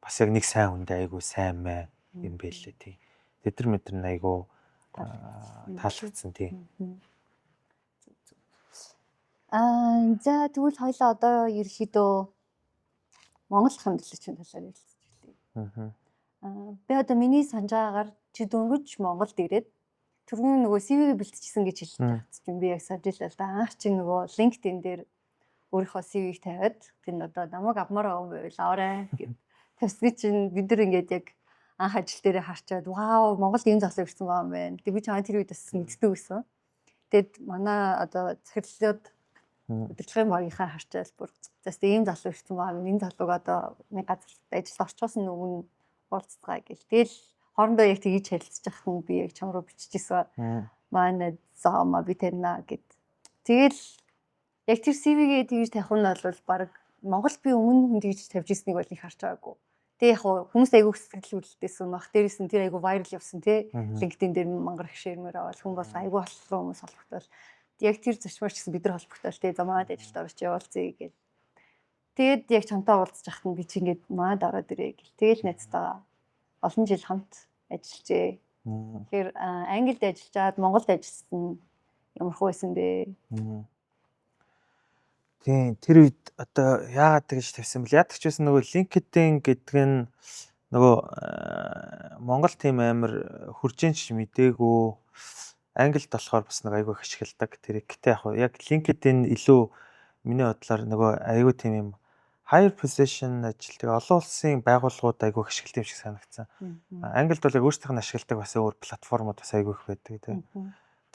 бас яг нэг сайн хүндээ айгу сайн мэ юм байлээ тийм. Тэдэр мэдэр нь айгу таалагдсан тийм. За тэгвэл хоёлаа одоо ерөөхдөө Монгол хандлагчийн талаар ярилцж хэлье. Би одоо миний санаж байгаагаар чи дөнгөж Монголд ирээд түрүүн нөгөө CV-г бэлтжижсэн гэж хэлдэг чинь би яг санаж л да. Анх чи нөгөө LinkedIn дээр өөрийнхөө CV-г тавиад тэнд одоо намайг авмаар байгаа юм байвал аваарай гэд тавьсны чинь бид нар ингээд яг анх ажил дээрээ харчаад вау Монголд ийм залуу ирсэн байгаа юм байна. Тэг би чамаа тэр үед бас мэддэг байсан. Тэгэд манай одоо захирлууд удирдлагын багийнхаа харчаал бүр зас ийм залуу ирсэн байгаа. Энэ залууг одоо нэг газар ажилд орчихоос өмнө уулзцгаа гэл. Тэгэл хоорондоо яг тгийж харилцаж явах нь би яг чам руу биччихсэн. Манай заама би таньна гэд. Тэгэл яг тэр CV-гээ тэгж тавих нь бол баг Монгол би өмнө тэгж тавьж ирснийг бол их харж байгаагүй. Тэг яг хүмүүс айгүй сэтгэл хөдлөлттэйсэн баг. Дээрээс нь тэр айгүй вайрал явсан тий. LinkedIn дээр мангар их шеэрмээр аваад хүн бас айгүй болсон хүмүүс холбогдол. Яг тэр зочмоор ч гэсэн бид нар холбогдол тий. За манад ажилд орж явуулцъя гэж. Тэгээд яг чамтай уулзж яхад нь би чи ингээд манад ороод ирээ гэл. Тэгэл найзтайгаа олон жил хамт ажиллажээ. Тэгэхээр Англид ажиллаад Монголд ажилласан ямар хөө байсан бэ? Тийм тэр үед одоо яагаад тэгж тавьсан бэл яадаг ч байсан нөгөө LinkedIn гэдэг нь нөгөө Монгол тим амир хуржинч мдээгүй Англид болохоор бас нэг айгүй их ашигладаг. Тэр ихтэй яг LinkedIn илүү миний бодлоор нөгөө айгүй тим юм higher position ажил тэгээ олон улсын байгууллагууд айгүй их ашигладаг юм шиг санагдсан. Англид бол яг өөрсдийнх нь ашигладаг бас өөр платформуд бас айгүй их байдаг тийм.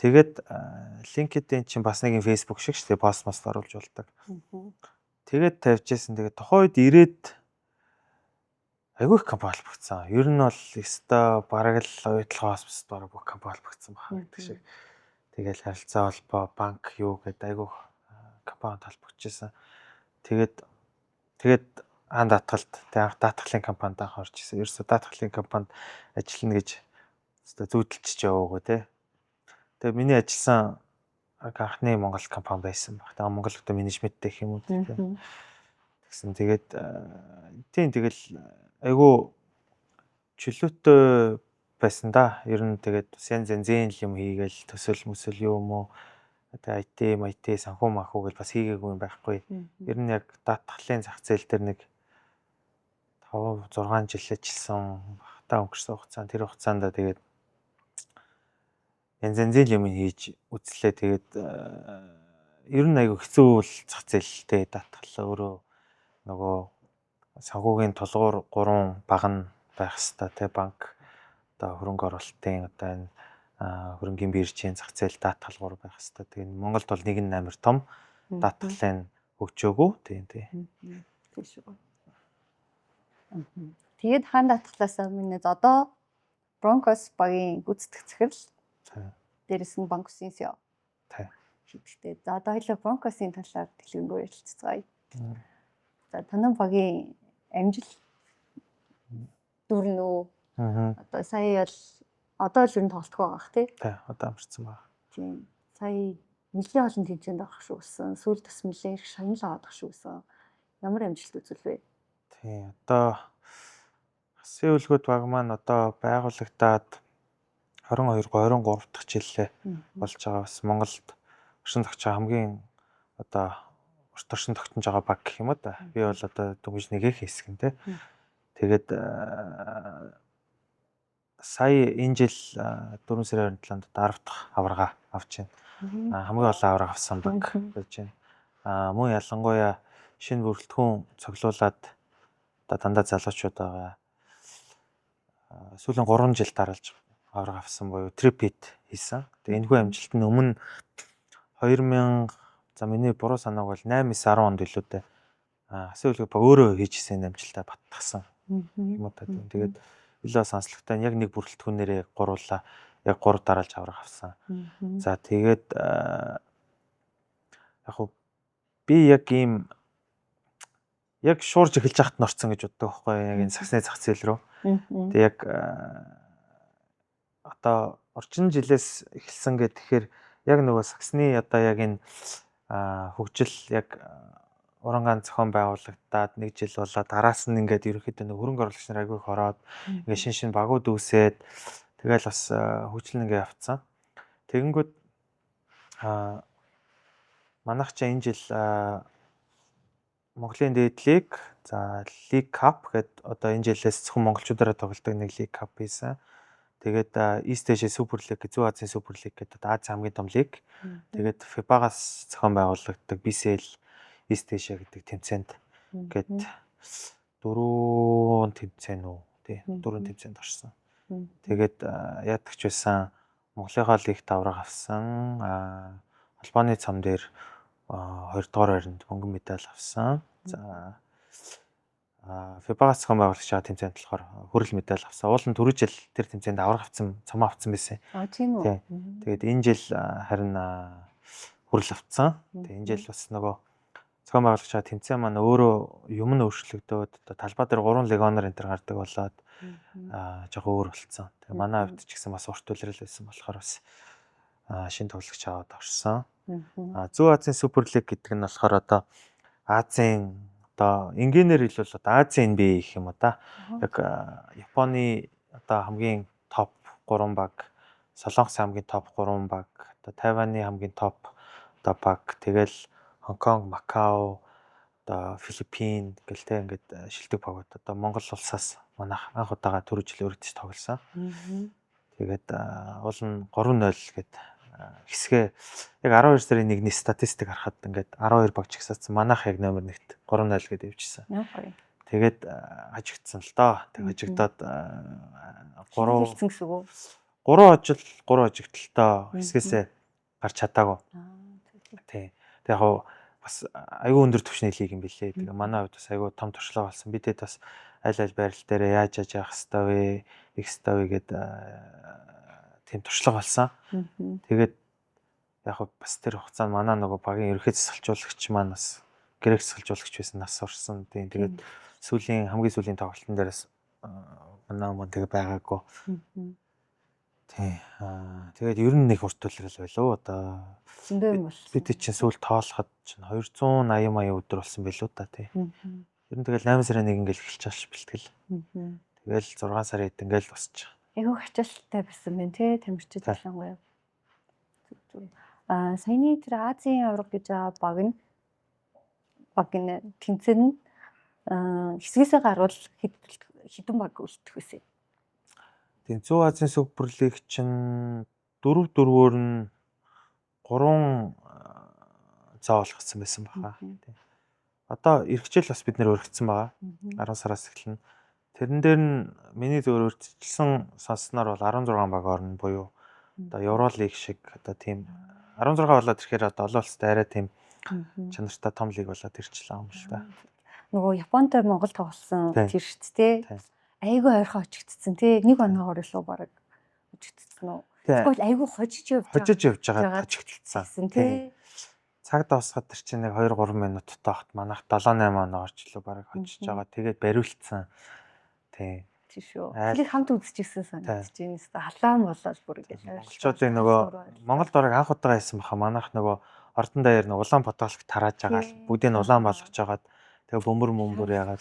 Тэгээд LinkedIn чинь бас нэг Facebook шиг шүү дээ, пост мост оруулж болдог. Тэгээд тавьжсэн. Тэгээд тухайн үед ирээд айгүй их компани холбогдсон. Ер нь бол өстой бараг л оюутлогоос бас бараг бүх компани холбогдсон байна гэдэг шиг. Тэгээд харилцаа холбоо, банк юу гэдэг айгүй компанид холбогдчихсан. Тэгээд анх даатгалын компанид анх орж ирсэн. Ерөөсө даатгалын компанид ажиллана гэж өстой зүйдэлчж яваагүй тий. Тэгээ миний ажилласан анхны Монгол компани байсан баг. Тэгээ Монгол одоо менежменттэй гэх юм уу тийм. Тэгсэн тэгээд тийм тэгэл айгүй чөлөөтэй байсан да. Ер нь тэгээд янз янзын юм хийгээл төсөл мөсөл юм уу. Тэгээ IT санхүү махуу гэж бас хийгээгүй юм байхгүй. Ер нь яг даатгалын зах зээл дээр нэг 5 6 жил ажилласан. Багтаа өнгөрсөн хугацаанд тэр хугацаанд тэгээд янз янзын юм хийж үзлээ. Тэгээд ер нь айгүй хэцүү л зах зээлтэй даатгал өөрөө нөгөө санхүүгийн тулгуур 3 баг нь байх хэвээр тий банк одоо хөрөнгө оруулалтын одоо энэ хөрөнгөний биржийн зах зээл даатгал 3 байх хэвээр. Тэгээд Монголд бол нэг нь амар том даатгалын хөгжөөгөө тий. Тийм шүү. Тэгээд хаан даатгалаас өмнө одоо Broncos багийн гүйцэтгэх захирал дээрээс нь банк үсгийн CEO. Хийдэлтэй. За одоо хоёлаа Broncos-ийн талаар дэлгэрэнгүй ярилцгаая. За танай багийн амжилт дүрнүү. Одоо сая бол одоо л ер нь тоглох байгаа бах тий. Одоо амарсан байна. Тийм. Сая нэлийн олон тэмцээнд авах шүү гэсэн. Сүүл тас нэлийн их шагнал авах шүү гэсэн. Ямар амжилт үзүүлвэ? Тийм. Одоо Хасын үлгүүд баг маань одоо байгуулагдаад 22-23 дахь жилээ болж байгаа. Бас Монголд оршин тогтож байгаа хамгийн одоо урт оршин тогтнож байгаа баг гэх юм уу да. Би бол одоо дүнж нэгээх хэсэг нь тий. Тэгээд сая энэ жил 4 сарын 27-нд 10 дахь аварга авч байна. Хамгийн олон аварга авсан баг гэж байна. Мөн ялангуяа шинэ бүрэлдэхүүн цуглуулад одоо дандаа залуучууд байгаа. Сүүлийн 3 жил дараалж аварга авсан буюу трипит хийсэн. Тэгээ энэхүү амжилт нь өмнө 2000 за миний буруу санааг бол 8-10 онд илүү дээ. Хасын үлгэр баг өөрөө хийжсэн амжилтаа баттгсан юм уу та. Тэгээд илүү сонсогдтой яг нэг бүрэлдэхүүнээрээ гуруулаа яг 3 дараалж аварга авсан. За тэгээд яг хуу би яг ийм яг шуурж эхэлж хахад нь орцсон гэж боддог байхгүй яг энэ саксны зах зээл рүү. Тэг яг одоо орчин жилээс эхэлсэн гэхээр яг нөгөө саксны одоо яг энэ хөгжил яг урангаан зохион байгуулагдаад 1 жил болоод араас нь ингээд ерөөхдөө нэг хөрөнгө оруулагч нар айгүй их ороод ингээд шин багууд үүсээд тэгэл бас хөгжил нэгээ явцсан. Тэгэнгүүт манайх ч энэ жил Монголын дээд лиг за League Cup гэдэг одоо энэ жилээс зөвхөн монголчуудаараа тоглодог нэг League Cup хийсэн. Тэгээд East Asia Super League, Зүүн Азийн Super League гэдэг Азийн хамгийн том лиг. Тэгээд FIBA-гаас зохион байгуулагддаг BCL East Asia гэдэг тэмцээнд гээд 4 тэмцээн үү тий 4 тэмцээнд орсон. Тэгээд яадаг ч байсан Монголынхаа лигт авраг авсан. Албаны цам дээр 2 дугаар байранд мөнгөн медаль авсан. За FIBA-гаас зохион байгуулагч тэмцээнд болохоор хүрэл медаль авсан. Уул нь түрүү жил тэр тэмцээнд авраг авсан, цомоо авсан байсан. Тийм үү. Тэгээд энэ жил харин хүрэл авсан. Тэгээд энэ жил бас нөгөө зохион байгуулагч тэмцээн маань өөрөө юм нь өөрчлөгдөөд одоо талбай дээр 3 легионер энэ төр гардаг болоод жоохон өөр болцсон. Тэгээд манай хувьд ч гэсэн бас урт үлрэл байсан болохоор бас шинэ тоглогч аваад орсон. Зүүн Азийн Супер Лиг гэдэг нь болохоор одоо Азийн одоо энгийнээр хэлбэл одоо Азийн NBA гэх юм уу да. Яг Японы одоо хамгийн топ 3 баг, Солонгос хамгийн топ 3 баг, одоо Тайваны хамгийн топ одоо баг, тэгэл Хонконг, Макао, одоо Филиппин гэл тэ ингээд шилдэг багууд одоо Монгол улсаас манайх анх удаага түрүү жил өргөдөж тоглосон. Тэгээд уул нь 3-0 гээд хэсгээ яг 12 сарын 1-ний статистик харахад ингээд 12 баг чигсаацсан. Манайх яг номер 1-т 3-0 гээд явжсэн. Тэгээд хажигдсан л доо. Тэг хажигдаад 3 гэсэн үг үү? 3 хажигдталтай хэсгээсээ гарч чадаагүй. Тий. Тэг яг бас айгүй өндөр түвшний лиг юм билээ. Тэгээ манай хувьд бас айгүй том туршлага болсон. Бидэд бас аль байрал дээр яаж яах хэвээр вэ, их хэвээр вэ гэд тийм туршлага болсон. Тэгээд яг бас тэр хугацаанд манай нөгөө багийн ерөнхий засалжуулагч маань бас грек засалжуулагч байсан нас орсон. Тэгээд хамгийн сүүлийн тоглолтын дээрээс манай мөн тэгээ байгаагүй. Тэгээд ер нь нэг урт үлрэл байлоо. Одоо бид чинь сүүл тоолоход чинь 280 80 өдөр болсон билүү та тий. Ер нь тэгэл 8 сарын 1 ингээл эхэлж байгаа ш бэлтгэл. Тэгэл 6 сарын хэд ингээл босч. Айгүй хачаалттай байсан байна тий тамирчид ялангуяа. Саяны тэр Азийн авраг гэж баг нь тэмцээн хэсгээсээ гарвал хэдэн баг үлдэх вэсэ. Тийм Зүүн Азийн Супер Лиг чинь 4-4-өөр нь 3 заавалгацсан байсан баха. Одоо эх хичээл бас бид нэр өргөцсөн байгаа. 10 сараас эхэлнэ. Тэрэн дээр нь миний зөвөр өргөцсөн сонсноор бол 16 баг орно буюу одоо Евролиг шиг одоо тийм 16 болоод ирэхээр одоо олон улстай арай тийм чанартай том лиг болоод ирчихлээ юм л та. Нөгөө Японтой Монгол тоглосон тэр шүү дээ. Айгүй ойрхон очигдсан тий. Нэг оноогоор илүү бараг очигдсан уу? Тэгвэл айгүй хожиж явж байгаа очигдсан тий. Цаг дуусахад тэр чинь нэг 2-3 минут тоохот манайх 7-8 оноо орчлоо бараг хожиж байгаа. Тэгээд бариулцсан. Тий. Тий шүү. Тэгэхээр хамт үзчихсэн санагдаж байна. Халаан болоод бүр ингэж монголчуудын нөгөө Монгол дорог анх удаага хийсэн баха. Манайх нөгөө ордон даяар нэг улаан потолк тарааж байгаа л бүгдийг нь улаан болгож жагаад тэгээ бөмбөр ягаад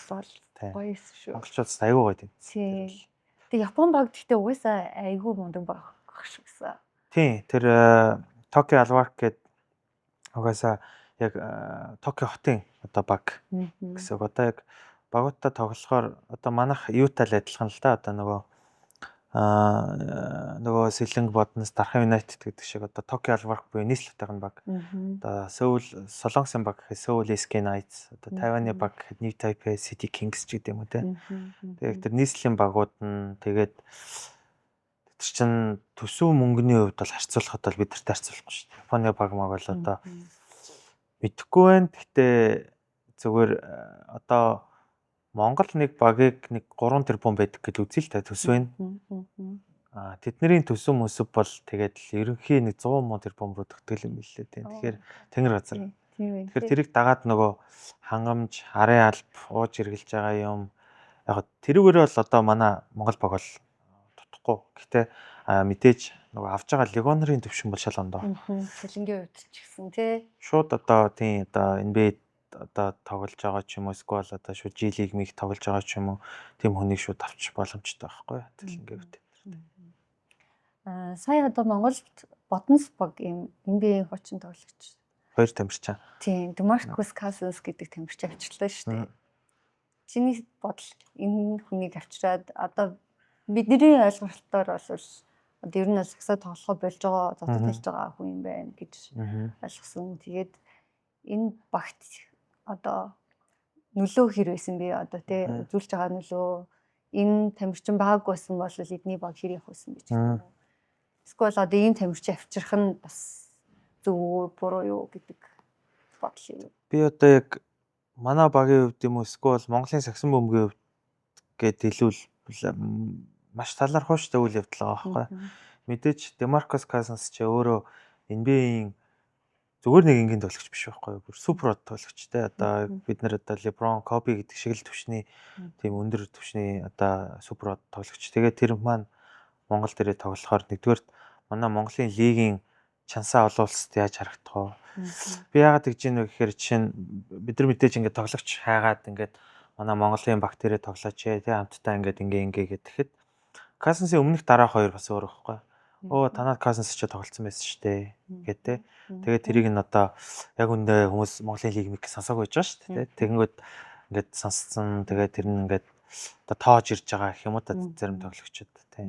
гоё шүү. Монголчууд аюу гоё тийм. Тий. Тэгээ Япон баг гэхдээ угаасаа айгүй мундаг баг гэсэн. Тий. Тэр Токио Алварк гэдэг угаасаа яг Токио хотын одоо баг гэсэн. Одоо яг багуудтай тоглохоор одоо манайх юутай л адилхан л да. Одоо нөгөө Сэлэнг Боднос Дархан Юнайтед гэдэг шиг одоо Токио Алварк буюу нийслэлтийн баг. Одоо Сөүл Солонгосын баг гэхэд Сөүл SK Knights, одоо Тайваны баг гэхэд New Taipei City Kings ч гэдэг юм уу те. Тэгээд тэр нийслэлийн багууд нь тэгээд тэр чин төсөв мөнгөний хувьд бол харьцуулахад бол бид нартай харьцуулахгүй шүү дээ. Японы баг маг бол одоо мэдэхгүй байна. Гэхдээ зүгээр одоо Монгол нэг багийг нэг 3 тэрбум байдаг гэж үзье л та төсөв нь. Тэдний төсөв мөсөв бол тэгээд ерөнхий нэг 100 муу тэрбум руу төгтгөл юм билээ тийм. Тэгэхээр тэнгэр газар. Тэгэхээр тэрийг дагаад нөгөө хангамж, арын алба, ууж хэрглэж байгаа юм. Яг тэрүүгээр бол одоо манай Монгол баг бол тутахгүй. Гэхдээ мэдээж нөгөө авж байгаа легионерын төвшин бол шал ондоо. Цэлэнгийн хувьд ч гэсэн тий. Шууд одоо тийм одоо NBA одоо тоглож байгаа ч юм уу эсвэл одоо шууд G League миг тоглож байгаа ч юм уу тийм хүнийг шууд авч боломжтой байхгүй цэлэнгийн хувьд. Сая одоо Монголд Боднос баг юм NBA хучин тоглогч 2 тамирчин. Тийм, Demarcus Cousins гэдэг тамирчин авчлаа шүү дээ. Чиний бодол энэ хүнийг авчираад одоо бидний ойлголтоор бол одоо ер нь сагсаа тоглохоо болж байгаа, зодод хэлж байгаа хүн юм байна гэж ойлгосон. Тэгээд энэ багт одоо нөлөө хэр байсан бэ? Одоо тий үзүүлж байгаа нөлөө энэ тамирчин байгаагүй байсан бол эдний баг хэр явах байсан гэж байна. Эсвэл одоо ийм тамирчин авчрах нь бас зөв үү буруу юу гэдэг бодол юу? Би одоо яг манай багийн хувьд юм уу эсвэл Монголын сагсан бөмбөгийн хувьд гээд хэлвэл маш талархуу штэ үйл явдал байгаа байхгүй. Мэдээж Демаркус Казанс ч өөрөө NBA-ийн зүгээр нэг энгийн тоглогч биш байхгүй. Бүр супер тоглогч те. Одоо бид нэр одоо LeBron, Kobe гэдэг шиг л түвшний тийм өндөр түвшний одоо супер тоглогч. Тэгээд тэр маань Монгол дээрээ тоглохоор нэгдүгээр манай Монголын лигийн чансаа олон улсад яаж харагдах вэ? Би яагаад гэж юм бэ гэхээр жишээ нь бид нар мэдээж ингээд тоглогч хайгаад ингээд манай Монголын баг дээрээ тоглооч те хамтдаа ингээд ингээ гэхэд Казансын өмнөх дараах хоёр бас өөр байхгүй. Оо танаад Казанс ч тоглолцсон байсан шүү дээ гэдэг те. Тэгээд тэрийг нь одоо яг үндэ хүмүүс Монголын лиг мэг сонсоог байж байгаа шүү дээ. Тэгэнгүүт ингээд сонсцсон тэгээд тэр нь ингээд одоо тоож ирж байгаа гэх юм уу та зарим тоглогчид те.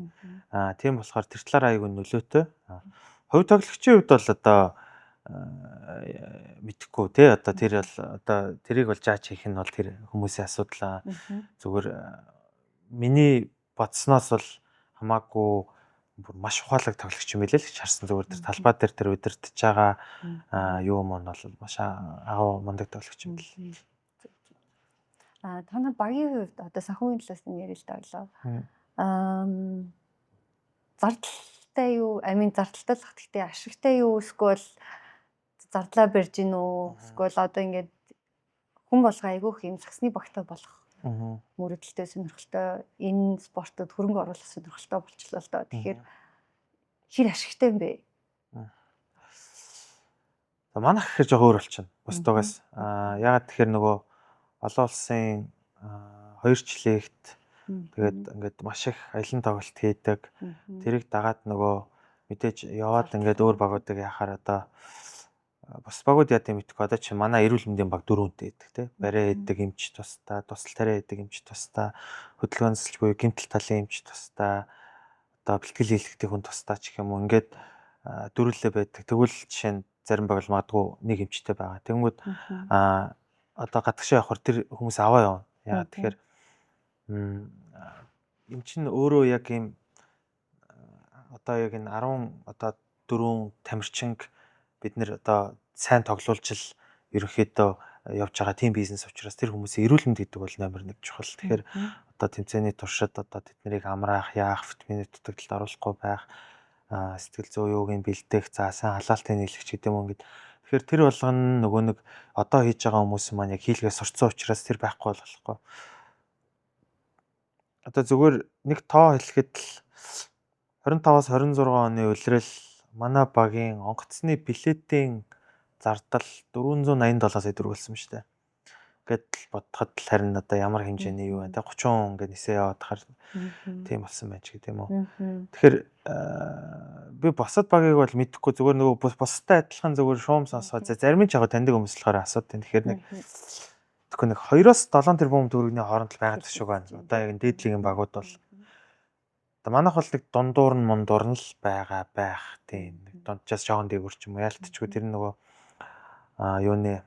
Тийм болохоор тэр талаараа аягүй нөлөөтэй. Хувь тоглогчийн хувьд бол одоо мэдхгүй те одоо тэр бол одоо тэрийг бол жаач хийх нь бол тэр хүмүүсийн асуудал. Зүгээр миний бодсноос бол хамаагүй бүр маш ухаалаг тоглогч юм билээ л гэж харсан. Зүгээр тэр талбай дээр тэр удирдах байгаа юу мөн бол маш агуу мундаг тоглогч юм бэл. Танай багийн хувьд одоо санхүүгийн талаас нь ярил таглаа. Зардалтай юу? Зардалтай л хат гэхдээ ашигтай юу? Эсвэл зардлаа барьж гин үү? Эсвэл одоо ингээд хүн болго айгүйх юм сагсны багтаа болох. Мөрөдөлтөй сонирхолтой энэ спортод хөрөнгө оруулах сонирхолтой болчихлоо л доо. Тэгэхээр хэр ашигтай юм бэ? Манайх гэхэр жоо өөр болчихно. Бусдаас ягаад тэгэхээр нөгөө олон улсын 2 жилийнхэд тэгээд ингээд маш их аялан тоглолт хийдэг. Тэрийг дагаад нөгөө мэдээж яваад ингээд өөр багуудыг яхаар одоо бас багууд яа гэм мэдгүй одоо чи манай эрүүл мэндийн баг 4-тэй байдаг те. Барай хийдэг эмч тустай, тусал тариа хийдэг эмч тустай, хөдөлгөөн засалж буюу гэмтэл талын эмч тустай, одоо бэлтгэл хийлгдэг хүн тустай ч гэх юм уу ингээд дөрвөлээ байдаг. Тэгвэл жишээ нь зарим баг л магадгүй нэг эмчтэй байгаа. Тэнгүүд одоо гадагшаа явахаар тэр хүмүүс аваа явна. Яа тэгэхээр эм чин өөрөө яг юм одоо яг энэ 10 одоо 4 тамирчинг бид нэр одоо сайн тоглуулж л ерөнхийдөө явж байгаа тийм бизнес учраас тэр хүмүүсийн эрүүл мэнд гэдэг бол номер 1 чухал. Тэгэхээр одоо тэмцээний туршид одоо тэднийг амраах, яах, витамины дутагдлалд оруулахгүй байх, сэтгэл зүй юуг нь бэлдэх, за сайн халаалтын нийлэгч гэдэг юм ингээд. Тэгэхээр тэр болгоно нөгөө нэг одоо хийж байгаа хүмүүс маань яг хийлгээ сурцсан учраас тэр байхгүй болохгүй. Одоо зүгээр нэг тоо хэлэхэд л 25-аас 26 оны улирал манай багийн онгоцны билетийн зардал 487 сая төгрөг болсон шүү дээ. Гэтэл бодоход л харин одоо ямар хэмжээний юу вэ? 30 ингээд нисээ яваад хаар тийм болсон байж гэх юм уу. Тэгэхээр би босод багийг бол мэдэхгүй зүгээр нөгөө бустай адилхан зүгээр шуум сонсоод зарим нь ч яг таньдаг хүмүүс болохоор асуудаг. Тэгэхээр нэг тэгэхгүй нэг 2-оос 7 тэрбум төгрөгийн хооронд л байгаад шүү байна. Одоо яг дээдлийн багууд бол одоо манайх бол нэг дундуур нь мундуур нь л байгаа байх тийм нэг дундчаас жоохон дээгүүр ч юм уу ялтчгүй тэр нөгөө юуны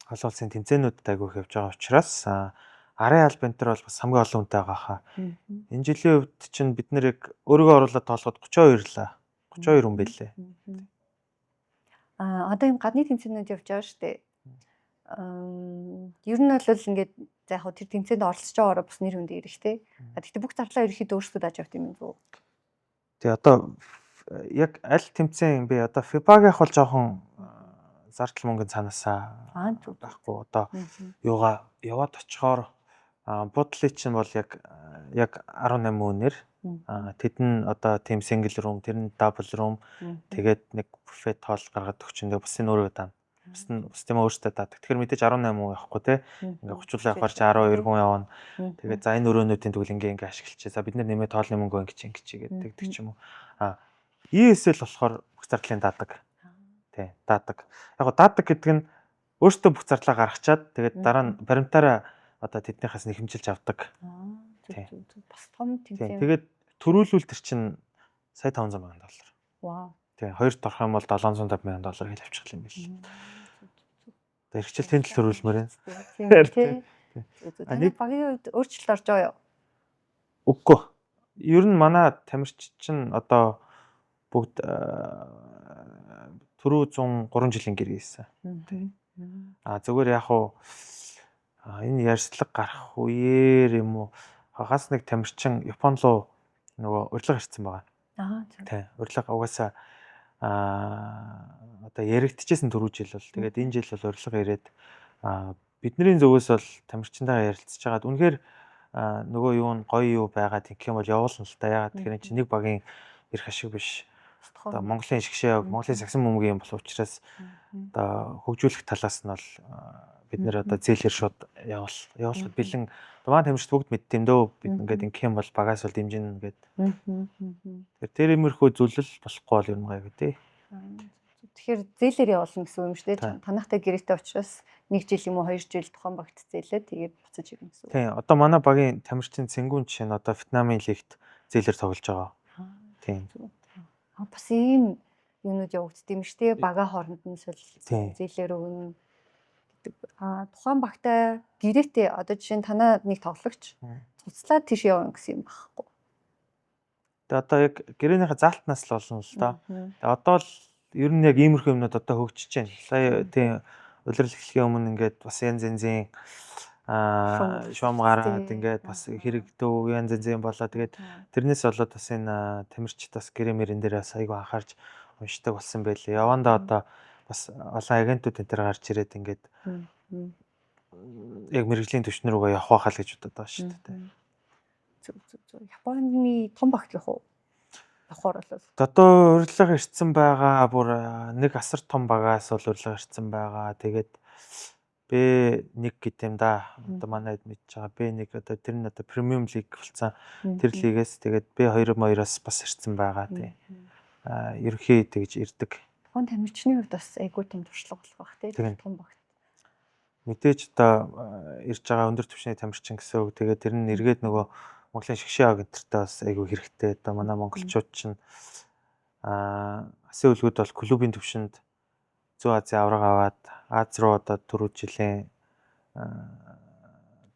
олон улсын тэмцээнүүдэд айгүйх явж байгаа учраас арын албан энэ бол бас хамгийн олон үнэтэй байгаа хаа. Энэ жилийн хувьд чинь бид нэр яг өөрийгөө оруулаад тоолоход 32 хүн байлээ. Одоо юм гадны тэмцээнүүд явж байгаа шүү дээ. Ер нь бол ингээд за яг тэр тэмцээнд оролцож байгаагаар бас нэр хүнд ирэх те. Гэхдээ бүх зардлаа ерөөхдөө өөрсдөө дааж явт юм зү. Тэгээ одоо яг аль тэмцээн би одоо FIBA-г бол жоохон зардал мөнгөний цаанаасаа байхгүй одоо юугаа яваад очихоор буудлын чинь бол яг 18 үнээр тэд нь одоо team single room тэр нь double room тэгээд нэг buffet тоол гаргаад өгчөндөө бас энэ өөрөө даана. Бас тийм өөртөө даадаг. Тэгэхээр мэдээж 18 хүн явахгүй те. Ингээ 30 явахаар чи 12 хүн явна. Тэгээд за энэ өрөөнүүдийн тэгвэл ингээ ашиглачаа. За бид нар нэмээ тоолны мөнгө ингэж гэдэг ч юм уу. ESL болохоор бүх зардлын даадаг. Тий, даадаг. Яг даадаг гэдэг нь өөртөө бүх зардлаа гаргачаад тэгээд дараа нь баримтаараа одоо тэднийхээс нь хэмжилж авдаг. Тий. Бас том тэмцээн. Тэгээд төрүүлвэл тэр чинь сая $500 мянган. Вау. Тий, хоёрт орох юм бол $750 мянган хэл авчих юм бэл. Одоо эрхчлэлтийн төл төрүүлмээр байна. Тий. Таны багийн хувьд өөрчлөлт орж байгаа юу? Үгүй. Ер нь манай тамирч чинь одоо бүгд түрүү 103 жилийн гэр хийсэн. Зүгээр яг уу энэ ярьслаг гарах үеэр юм уу хагас нэг тамирчин Япон руу нөгөө урилга ирсэн байгаа. Тий. Урилга угаасаа одоо яригдчихсэн түрүү жил бол тэгээд энэ жил бол урилга ирээд бидний зөвөөс бол тамирчинтайгаа ярилцж байгаад үнэхээр нөгөө юу нь гоё юу байгаад гэх юм бол явуулна л та. Ягаад тэгэхээр чи нэг багийн ирэх ашиг биш. Одоо Монголын шгшээ, Монголын сагсан бөмбөгийн болох учраас одоо хөгжүүлэх талаас нь бол бид нэр одоо зээлэр шууд явуулах бэлэн маань тамирчид бүгд мэддэм дөө бид ингээд ингэх юм бол багаас бол дэмжинэ гэд. Тэр иймэрхүү зүйлэл болохгүй бол юм гайгүй тий. Тэгэхээр зээлэр явуулна гэсэн үг юм шүү дээ. Танахтай гэрээтэй учраас 1 жил юм уу 2 жил тухайн багт зээлээ тэгээд буцаж ирнэ гэсэн үг. Тий. Одоо манай багийн тамирчин Цэнгүүн жишээ нь одоо Вьетнамын лигт зээлэр тоглож байгаа. Тийм. Бас ийм юунууд явагддаг юм шүү дээ. Бага хооронд нь зээлэр өгнө гэдэг. Тухайн багтай гэрээтэй одоо жишээ нь танаа нэг тоглогч цуцлаад тийш явна гэсэн юм байхгүй. Тэгээ одоо яг гэрээнийхээ залтнаас л болно л доо. Тэгээ одоо л ер нь яг иймэрхүү юмнууд одоо хөгжиж байна. Сая тийм улирал эхлэхийн өмнө ингээд бас янз янзын шуум гараад ингээд бас хэрэгдөө янз янзын болоо. Тэгээд тэрнээс болоод бас энэ тамирчид бас гэрэмэрэн дээр бас айгүй анхаарч уншдаг болсон байлээ. Явандаа одоо бас олон агентууд энэ төр гарч ирээд ингээд яг мэрэгжлийн түвшин рүүгээ явах байхаа л гэж бодод байгаа шүү дээ. Зөв. Японы том багт явах уу? Явахаар бол одоо урилга ирсэн байгаа бүр нэг асар том багаас бол урилга ирсэн байгаа. Тэгээд B1 гэдэг юм да. Одоо манайд мэдж байгаа B1 одоо тэр нь одоо премиум лиг болсон. Тэр лигээс тэгээд B2-2-оос бас ирсэн байгаа тий. Ерөнхий тэгж ирдэг. Тухайн тамирчны хувьд бас айгүй том туршлага болох бах тий. Том багт. Мэдээж одоо ирж байгаа өндөр түвшний тамирчин гэсэн үг. Тэгээд тэр нь эргээд нөгөө Монголын шгшээ агентартай бас айгүй хэрэгтэй. Одоо манай монголчууд чинь асын үлгүүд бол клубын түвшинд Зүүн Азийн авраг аваад Аз руу одоо 4 жилийн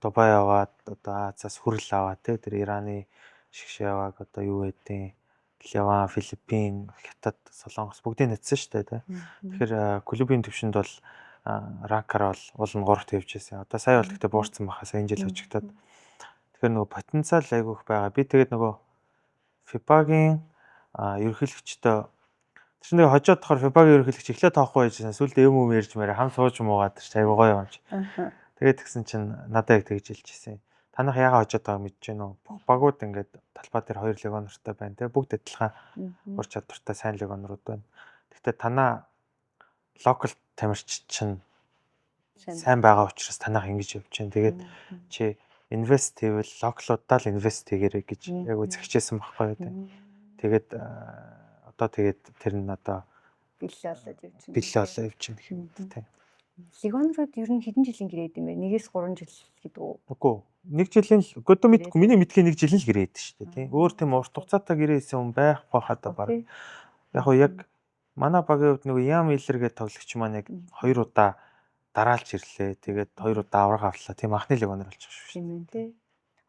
Дубай аваад одоо Азаас хүрэл аваад тэр Ираны шгшээ аваад одоо юу гэдэг Ливан, Филиппин, Хятад, Солонгос бүгдийг нэцсэн шүү дээ. Тэгэхээр клубын түвшинд бол ранкаар бол уул нь 3-т явж байсан. Одоо сая бол гэхдээ буурсан бахаас энэ жил хожигдоод. Тэгэхээр нөгөө потенциал айгүйх байгаа. Би тэгээд нөгөө FIBA-гийн ерөнхийлөгчдөө тэр нэг хожоод тохор FIBA-гийн ерөнхийлөгч эхлээд тоохгүй байжсэн. Сүүлдээ юм ярьж мээрээ хам сууж муугаад тэр айгүй гоё юмч. Тэгээд тэгсэн чинь надад яг тэгж хэлж ирсэн. Танах яага хожоод байгааг мэдэж гэнэ үү? Бүх багууд ингээд талбай дээр 2 легионертай байна те. Бүгд адилхан ур чадвартай сайн легионерууд байна. Гэхдээ танаа локал тамирчид чинь сайн байгаа учраас танах ингэж явж байна. Тэгээд чи инвест хийвэл локалудаа л инвест хийгэрэй гэж яг үзэгчээсэн байхгүй юу. Тэгээд одоо тэгээд тэр нь одоо биллээ болоод явж байна. Биллээ болоо явж байна гэх юм тийм. Легионерууд ер нь хэдэн жилийн гэрээд юм бэ? 1-3 жил гэдэг үү? Үгүй. 1 жилийн л өдөө мэдгүй миний мэдхийн 1 жилийн л гэрээд шүү дээ тийм. Өөр тийм урт хугацаатай гэрээсэн хүн байхгүй хадаа баг. Яг уу яг манай багийн хувьд нөгөө Ям Миллер гэдэг тоглогч маань яг 2 удаа дараалж ирлээ. Тэгээд 2 удаа авраг авлаа. Тийм анхны легионер болж байгаа шүү. Тийм ээ тий.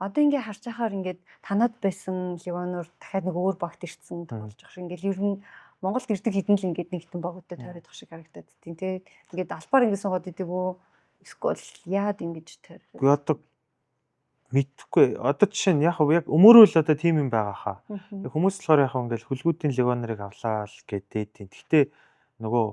Одоо ингээ харж байхаар ингээд танад байсан легионер дахиад нэг өөр багт ирсэн тоглож байгаа шиг ингээд ер нь Монголд ирдэг хэдэн л ингээд нэг хэдэн багуудад тойроод байгаа шиг харагдаад тийм тий. Ингээд албаар ингээд суугаад идэг үү? Эсвэл яад ингэж тойр. Үгүй одоо мэдхгүй. Одоо жишээ нь яг өмөрөөл одоо тийм юм байгаа хаа. Хүмүүс болохоор яг ингээд хөлгүүдийн легионерыг авлаа л гэдэг тийм. Гэхдээ нөгөө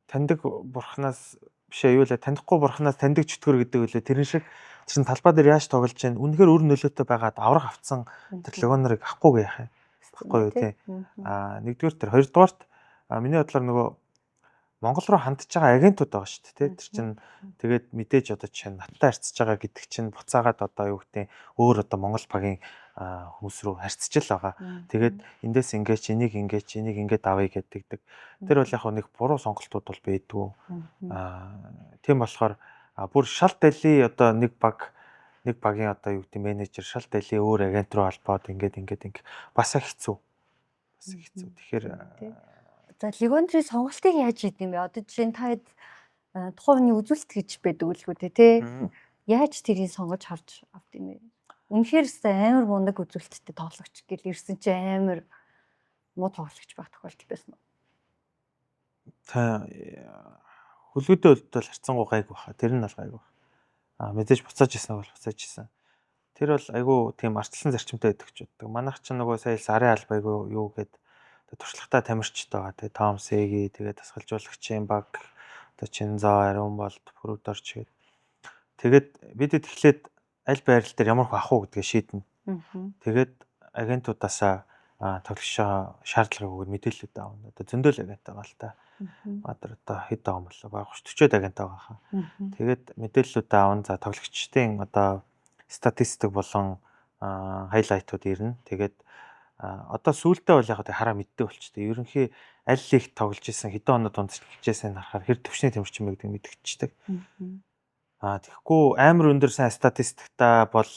таньдаг бурхнаас бишээ юу л танихгүй бурхнаас таньдаг чөтгөр гэдэг үлээ тэрэн шиг чинь талбай дээр яаж тоглож чинь үнэхээр өр нөлөөтэй байгаад авраг авцсан тэр легионерыг авахгүйгээ яах юм баггүй юу тий. Нэгдүгээр тэр хоёрдугаарт миний бодлоор нөгөө Монгол руу хандж байгаа агентууд байгаа шүү дээ тий. Тэр чинь тэгээд мэдээж одоо чинь наттай харьцаж байгаа гэдэг чинь буцаагаад одоо юу гэдэг өөр одоо Монгол багийн хүмүүс рүү харьцаж л байгаа. Тэгээд эндээс энийг ингээд авъя гэдэг. Тэр бол яг нэг буруу сонголтууд бол байдгүй. Тийм болохоор бүр шал дали одоо нэг багийн одоо юу гэдэг менежер шал дали өөр агент руу албаад ингээд бас хэцүү. Тэгэхээр за легионерийн сонголтыг яаж хийд юм бэ? Одоо жишээ нь та тухайн хүний үзүүлэлт гэж байдаг үлгүү тий. Яаж тэрийг сонгож харж авд юм бэ? Үнэхээр амар мундаг үзүүлэлттэй тоглогч гэл ирсэн чи амар муу тоглогч байх тохиолдол байсан уу? Та хөлгөдөө бол харцангуй гайгүй баха. Тэр нь бол гайгүй. Мэдээж буцааж исэн бол буцааж исэн. Тэр бол айгүй тийм арчилсан зарчимтай байдаг ч боддог. Манайх ч нөгөө сая л арын алба айгүй юу гээд туршлагатай тамирчтай байгаа. Тэгээ Том Сэги тэгээ дасгалжуулагчийн баг одоо Чинзоо Ариун болд Пүрүд орч гээд тэгээд бидэд эхлээд аль байрал дээр ямар их авах уу гэдгээ шийднэ. Тэгээд агентуудаасаа тоглогчоо шаардлагыг өгөөд мэдээлэлүүд аавна. Одоо зөндөл агент байгаа л та. Одоо хэд байгаа юм бол баг 30-40 агент байгаа хаа. Тэгээд мэдээллүүд аавна. За тоглогчдын одоо статистик болон хайлайтууд ирнэ. Тэгээд одоо сүүлдээ бол яг хараа мэддэг болчтой. Ерөнхий аль лиг тоглож исэн хэдэн оноо дундч хичээсэн харахаар хэр төвчний тэмэрч юм гэдэг мэдчихдэг. Тэгэхгүй амар өндөр сайн статистикта бол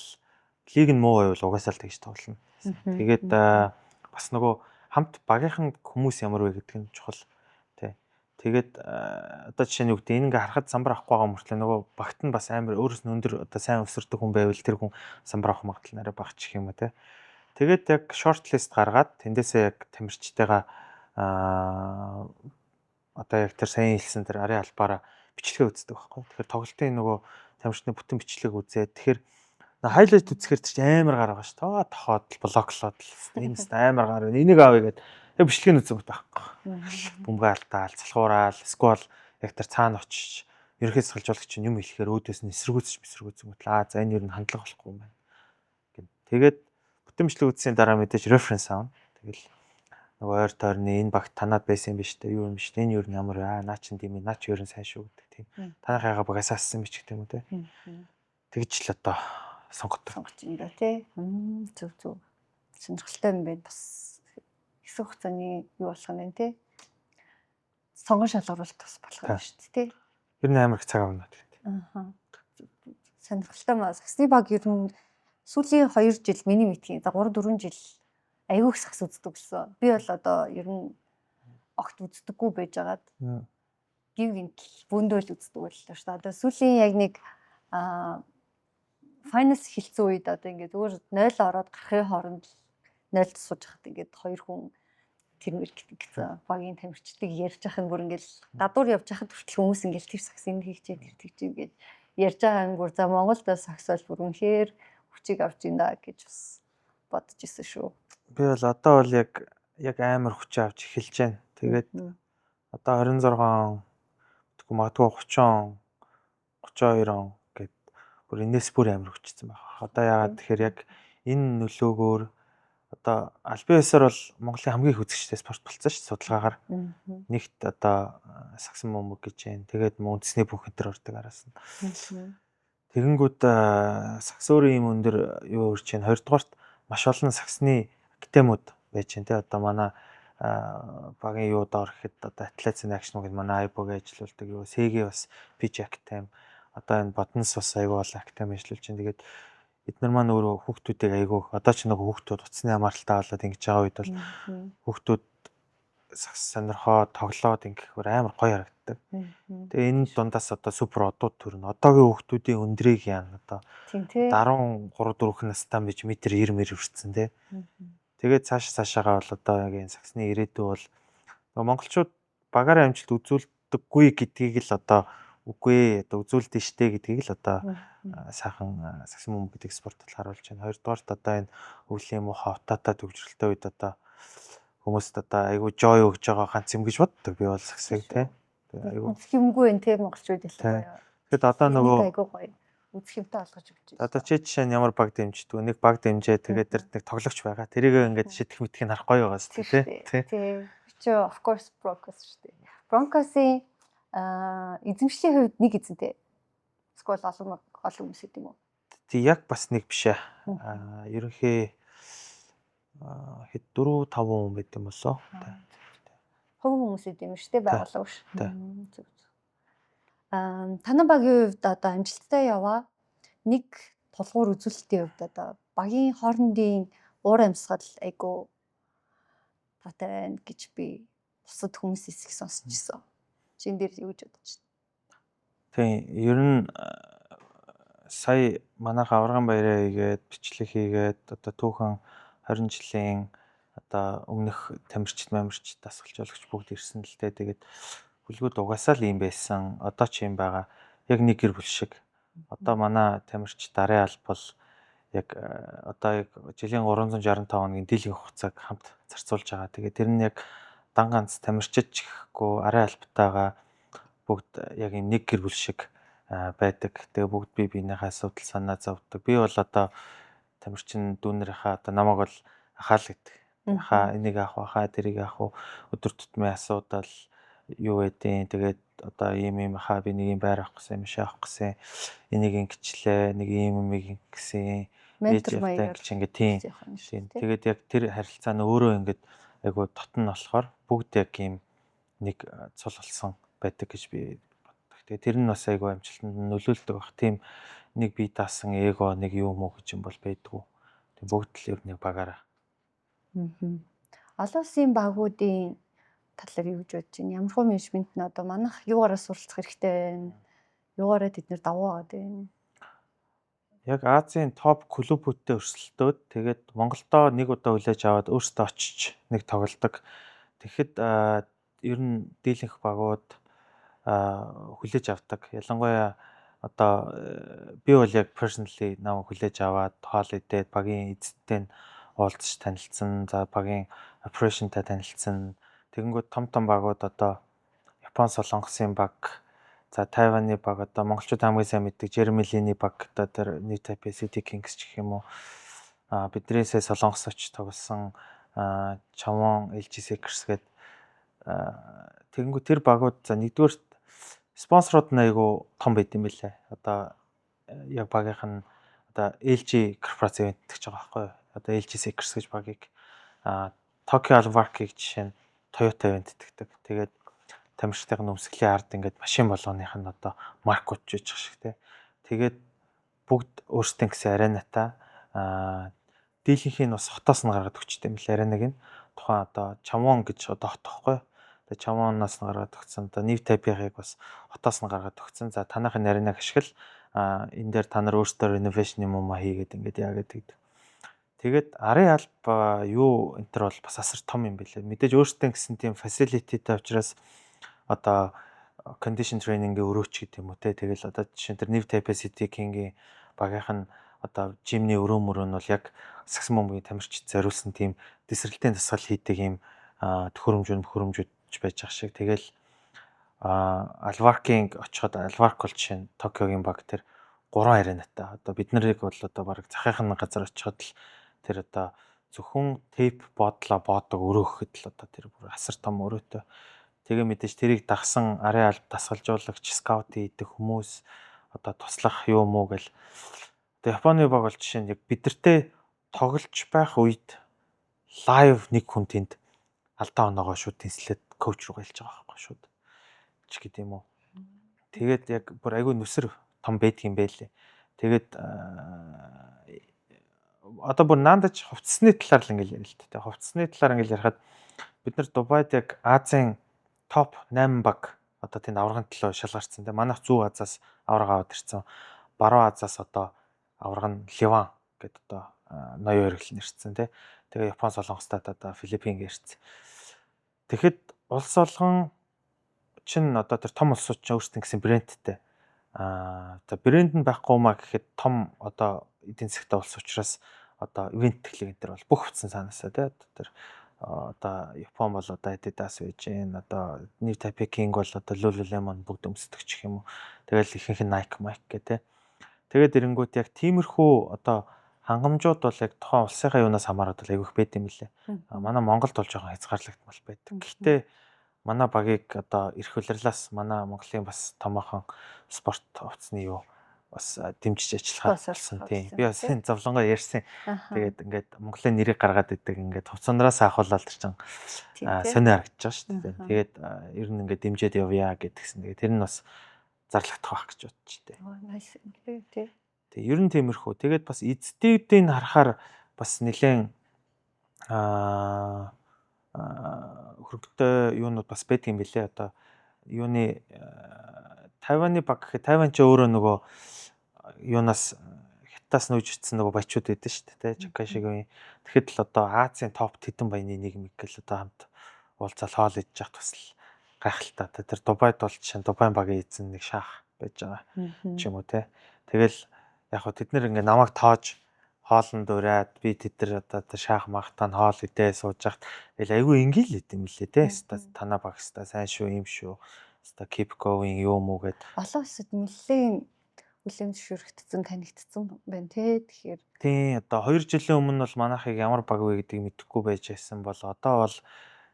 лиг нь муу байвал угаасаа л тэгж тоглоно. Тэгээд бас нөгөө хамт багийнхан хүмүүс ямар вэ гэдэг нь чухал. Тэгээд одоо жишээ нь юу гэдэг энэ ингээ харахад самбар авахгүй байгаа мөртлөө нөгөө багт нь бас амар өөрөөс нь өндөр одоо сайн өсөрдөг хүн байвал тэр хүн самбар авах магадлал нарай багчих юм уу те. Тэгээд яг шорт лист гаргаад тэндээсээ яг тамирчтайгаа одоо яг тэр сайн хэлсэн тэр арын албаараа бичлэгээ үздэг байхгүй. Тэгэхээр тоглолтын нөгөө тамирчны бүтэн бичлэгийг үзээд тэгэхээр хайлайт үзэхэр чи амар гар байгаа ш. Тохоод блоклоод энэ амар гар. Энийг авъя гэдэг яг бичлэгийг үзэх байхгүй. Бөмбөг алдаал, залхуураал, сквал яг тэр цаана очиж ерөөхдөө салжуулагч чинь юм хэлэхээр өөдөөс нь эсэргүүцсэн мэтлээ. За энэ юу н хандлага болохгүй юм байна. Тэгээд бүтэн бичлэг үзсийн дараа мэдээж референс аавна. Тэгэл нөгөө ойр тойрны энэ багт танаад байсан юм биш үү? Юу юм биш. Энэ юу н ямар наа чин тийм наа чи ерөн сайн шүү гэдэг тийм. Танах яга багасаа ассан биш гэх юм уу те. Тэгж л одоо сонгодог юм да тий. Зөв. Сонирхолтой юм байна. Бас хэсэг хугацааны юу болох нь тий. Сонгон шалгаруулалт бас болох юм шүү дээ тий. Ер нь амар их цаг авна тий. Сонирхолтой маа. Саксны баг ер нь сүүлийн 2 жил миний мэдхийн 3-4 жил айгүй их сакс үздэг гэсэн. Би бол одоо ер нь огт үздэггүй байжгаад гів гинтл бөөндөөл үздэг байлаа шүү дээ. Одоо сүүлийн яг нэг файнас хилцэн үед одоо ингээд өөр 0 ороод гарахын хооронд 0-д сууж хахад ингээд 2 хүн тэрмэр гэсэн багийн тамирчдыг ярьж ахын бүр ингээд гадуур явж хахад хүртэл хүмүүс ингээд тэр сакс энэ хийчихээ тэр тэгчих ингээд ярьж байгаа юм бүр за Монголд сакс бол бүр үнэхээр хүчийг авч ийна гэж бас бодож ирсэн шүү. Би бол одоо бол яг амар хүч авч эхэлж байна. Тэгээд одоо 26 тэгвэл магадгүй 30 он 32 он бүр энэс бүр амар хүчсэн байна. Одоо яагаад тэгэхээр яг энэ нөлөөгөөр одоо аль биесээр бол Монголын хамгийн их үзэгчтэй спорт болцсон шүү судалгаагаар. Нэгт одоо саксан бөмбөг гэж байна. Тэгээд үндэсний бүх энэ төр ордог араас нь. Тэгэнгүүт сакс өөрийн юм өндөр юу өрч байна. Хоёрдугаарт маш олон саксны академиуд байж байна те. Одоо манай багийн юу доор гэхэд одоо атлетикийн акшн гэдэг манай айбог ажиллаулдаг юу Сэги бас пич академи одоо энэ Боднос бас айгүй бол академи ажиллуулж байна. Тэгээд эдгээр маань өөрөө хүүхдүүдийг айгүй одоо ч нэг хүүхдүүд утасны хамааралтай болоод ингэж байгаа үед бол хүүхдүүд сакс сонирхоод тоглоод ингэхээр амар гоё харагддаг. Тэгээ энэ дундаас одоо супер одууд төрнө. Одоогийн хүүхдүүдийн өндрийг яана одоо 13-4 настай байж метр 90 хүрсэн тий. Тэгээд цаашаагаа бол одоо яг энэ саксны ирээдүй бол монголчууд багаараа амжилт үзүүлдэггүй гэдгийг л одоо үгүй одоо үзүүлдэ штэ гэдгийг л одоо сайхан саксан бөмбөг гэдэг спортод харуулж байна. Хоёрдугаарт одоо энэ өвлийн муухай утаатай төвжрэлтэй үед одоо хүмүүст одоо айгүй жой өгж байгаа ганц юм гэж боддог. Би бол саксыг тий. Айгүй үзэх юмгүй энэ тий монголчууд л гоё. Тэгэд одоо нөгөө айгүй гоё үзэх юмтай олгож өгч байна. Одоо чи жишээ нь ямар баг дэмждэг нэг баг дэмжээ тэгээд тэр нэг тоглогч байгаа. Тэрийг ингээд шидэх мэдхийг харах гоё байгаа шүү дээ тий. Тий. Чи of course Broncos шүү дээ. Broncos-ийн эзэмшлийн хувьд нэг эзэнтэй. Скол олон хүмүүс гэдэг юм уу? Тий яг бас нэг биш аа. Ерөнхий хэд 4-5 хүн байт юм болоо. Хувь хүмүүс эдэм шүү дээ байгууллага биш. Зөв. Танай багийн хувьд одоо амжилттай яваа нэг тулгуур үзүүлэлтийн хувьд одоо багийн хоорондын уур амьсгал айгу татай байна гэж би бусад хүмүүсээс их сонсч ирсэн. Чин дээр юу гэж бодож байна? Тийм ер нь сая манайх авраган баяраа хийгээд бичлэг хийгээд одоо түүхэн 20 жилийн одоо өмнөх тамирчид дасгалжуулагч бүгд ирсэн л дээ. Тэгээд бүлгүүд угаасаа л ийм байсан. Одоо ч ийм байгаа. Яг нэг гэр бүл шиг. Одоо манай тамирч Дарын алба бол яг одоо яг жилийн 365 хоногийн дийлэнх хугацааг хамт зарцуулж байгаа. Тэгээд тэр нь яг дан ганц тамирчид ч гэхгүй арай албатайгаа бүгд яг ийм нэг гэр бүл шиг байдаг. Тэгээ бүгд бие биенийхээ асуудал санаа зовдөг. Би бол одоо тамирчин дүүнэрийнхаа одоо намайг бол ахаал гэдэг. Хаа энийг авах уу, хаа тэрийг авах уу, өдөр тутмын асуудал юу байдیں۔ Тэгээд одоо ийм хаа би нэг юм байр авах гэсэн юм шиг авах гэсэн. Энийг ингэчлээ, нэг ийм ингэсэн. Ментор маягаар гэж ингээд тийм. Тэгээд яг тэр харилцаа нь өөрөө ингээд айгу дотн болохоор бүгд яг ийм нэг цул болсон байдаг гэж би боддог. Тэгээд тэр нь бас айгу амжилтанд нөлөөлдөг баг. Тийм нэг бие даасан эго нэг юм уу гэж юм бол байдгүй. Тэгээд бүгд л ер нь багаараа. Олон улсын багуудын талаар юу гэж бодож байна? Ямархуу менежмент нь одоо манайх юугаараа суралцах хэрэгтэй байна? Юугаараа тэд нэр давуу аваад байна? Яг Азийн топ клубүүдтэй өрсөлдөөд тэгээд Монголдоо нэг удаа хүлээж аваад өөрсдөө очиж нэг тоглодог. Тэгэхэд ер нь дийлэнх багууд хүлээж авдаг. Ялангуяа одоо би бол яг personally намайг хүлээж аваад хоол идээд багийн эзэнтэй уулзч танилцсан. За багийн operationтай танилцсан. Тэгэнгүүт том багууд одоо Япон, Солонгосын баг, за Тайваны баг, одоо монголчууд хамгийн сайн мэддэг Jeremy Lin-ийн баг, одоо тэр New Taipei City Kings гэх юм уу. Биднээсээ Солонгос очиж тоглосон Chawon LG Lakers гээд тэгэнгүүт тэр багууд за нэгдүгээр спонсорууд нь айгу том байд юм билээ. Одоо яг багийнх нь одоо LG корпорац ивент гэж байгаа байхгүй юу? Одоо LG Lakers гэж багийг Tokyo Alvark-ийг жишээ нь Toyota ивент гэдэг. Тэгээд тамирчдын өмсгөлийн ард ингээд машин болгоных нь одоо маркууд жиж байгаа шиг тий. Тэгээд бүгд өөрсдөө гэсэн аренатай дийлэнхийн бас хотоос нь гаргаад өгчтэй юм л аренаг нь. Тухайн одоо Chawon гэж одоо хот тохгүй. Тэгээд Chawon-оос нь гаргаад өгсөн. Одоо New Taipei-ыг бас хотоос нь гаргаад өгсөн. За танайхын аренаг ашигла энэ дээр та нар өөрсдөө renovation юм уу хийгээд ингээд яагаад гэдэг. Тэгээд арын алба юу энэ төр бол бас асар том юм билээ. Мэдээж өөрсдөө гэсэн тийм facility-тэй учраас одоо condition training-ийн өрөөч гэдэг юм уу те. Тэгэл одоо жишээ нь тэр New Taipei City King-ийн багийнх нь одоо жимний өрөө мөрөө нь бол яг сагсан бөмбөгийн тамирчид зориулсан тийм дэсрэлтийн дасгал хийдэг юм төхөөрөмжүүд байж байгаа шиг. Тэгэл Alvark-ийн очиход Alvark бол жишээ нь Токиогийн баг тэр 3 аренатай. Одоо бид нарыг бол одоо баг захихын газар очиход л тэр одоо зөвхөн тейп бодлоо боодог өрөөхөд л одоо тэр бүр асар том өрөөтэй. Тэгээ мэдээж тэрийг дагсан арын алба дасгалжуулагч, скаут хийдэг хүмүүс одоо туслах юм уу гэл. Тэгээ Японы баг бол жишээ нь яг бидэртэй тоглож байх үед лайв нэг хүн тэнд алдаа оноогоо шууд тэнслээд коуч руу галж байгаа байхгүй шууд. Ч гэдэг юм уу. Тэгээд яг бүр айгүй нүсэр том байдг юм байлээ. Тэгээд одоо бүр наандаж хувцсны талаар л ингээл ярил л та. Хувцсны талаар ингээл ярихад бид нар Дубайд яг Азийн топ 8 баг одоо тэнд аврагын төлөө шалгарсан. Тэгээ манайх Зүүн Азаас авраг аваад ирсэн. Баруун Азаас одоо авраг нь Ливан гэдэг одоо ноён өргөл нэрсэн тий. Тэгээ Япон, Солонгостой одоо Филиппин гэрсэн. Тэгэхэд улс олгон чинь одоо тэр том улсууд чинь өөрсдөө гэсэн брэндтэй. За брэнд нь байхгүй маа гэхэд том одоо эдийн засгтай улс учраас одоо ивент техник энэ төр бол бүх хувцсан саанаасаа тий. Тэр одоо Япон бол одоо Adidas байж гэн одоо New Taipei King бол одоо Lululemon бүгд өмсдөг ч гэх юм уу. Тэгэл ихэнх нь Nike гэдэг. Тэгээд эрэнгүүт яг тиймэрхүү одоо хангамжууд бол яг тухайн улсынхаа юунаас хамаарат бол айгүйх байд юм лээ. Манай Монголд бол жоохон хязгаарлагдмал байдаг. Гэхдээ манай багийг одоо эрх улирлаас манай Монголын бас томоохон спорт хувцсны юу бас дэмжиж ажиллахаар болсон тийм. Би бас энэ зовлонгоо ярьсан. Тэгээд ингээд Монголын нэрийг гаргаад идэг ингээд хувцснараас ахуулаад тэр чин сонио харагдаж байгаа шүү дээ. Тэгээд ер нь ингээд дэмжиж явъя гэдгсэн. Тэгээд тэр нь бас зарлагдах байх гэж бодчих тээ. Nice. Тий. Тэгээ ер нь тиймэрхүү. Тэгээд бас эцдүүдийг харахаар бас нэлээд хөргөтэй юунууд бас байдаг юм билээ. Одоо юуны Тайваны баг гэхэд Тайван ч өөрөө нөгөө юунаас хятадаас нүүж ицсэн нөгөө баячууд байдаг шүү дээ. Чакай шиг үе. Тэгэхэд л одоо Азийн топ тэдэн баяны нийгмиг гэл одоо хамт уулзаал хоол идэж явах тусал гайхалтай. Тэр Дубайд бол жишээ нь Дубайн багийн эзэн нэг шаах байж байгаа ч юм уу те. Тэгэл яг хөө тэд нэр ингээ намайг тоож хоолнд ураад би тэд нар одоо тэр шаах магтаа нь хоол идээ сууж яхад тэгэл айгүй ингээл идэм билээ те. Танаа багста сайн шүү юм шүү. Ста keep going юу мүү гэд олон улсад нэлээд хүлээн зөвшөөрөгдсөн танигдсан байна те. Тэгэхээр тий одоо 2 жилийн өмнө бол манайхыг ямар баг вэ гэдгийг мэдэхгүй байж байсан бол одоо бол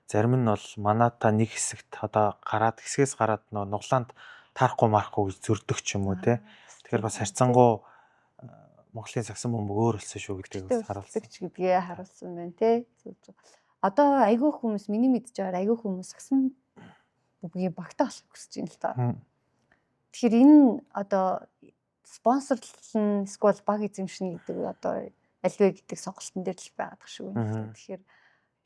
зарим нь бол манайта нэг хэсэгт одоо гараад хэсгээс гараад нуглаанд таарахгүй марахгүй гэж зөрдөг ч юм уу те. Тэгэхээр бас харьцангуй Монголын сагсан бөмбөг өөр болсон шүү гэдгийг харуулсан гэдгээ харуулсан байна те. Одоо айгүй хүмүүс миний мэдж байгаа айгүй хүмүүс сагсан бөмбөгийн багтаа болох хүсэж байна л та. Тэгэхээр энэ одоо спонсорлол нь эсвэл баг эзэмшнэ гэдэг одоо альвэ гэдэг сонголтын дээр л байгаад шүү. Тэгэхээр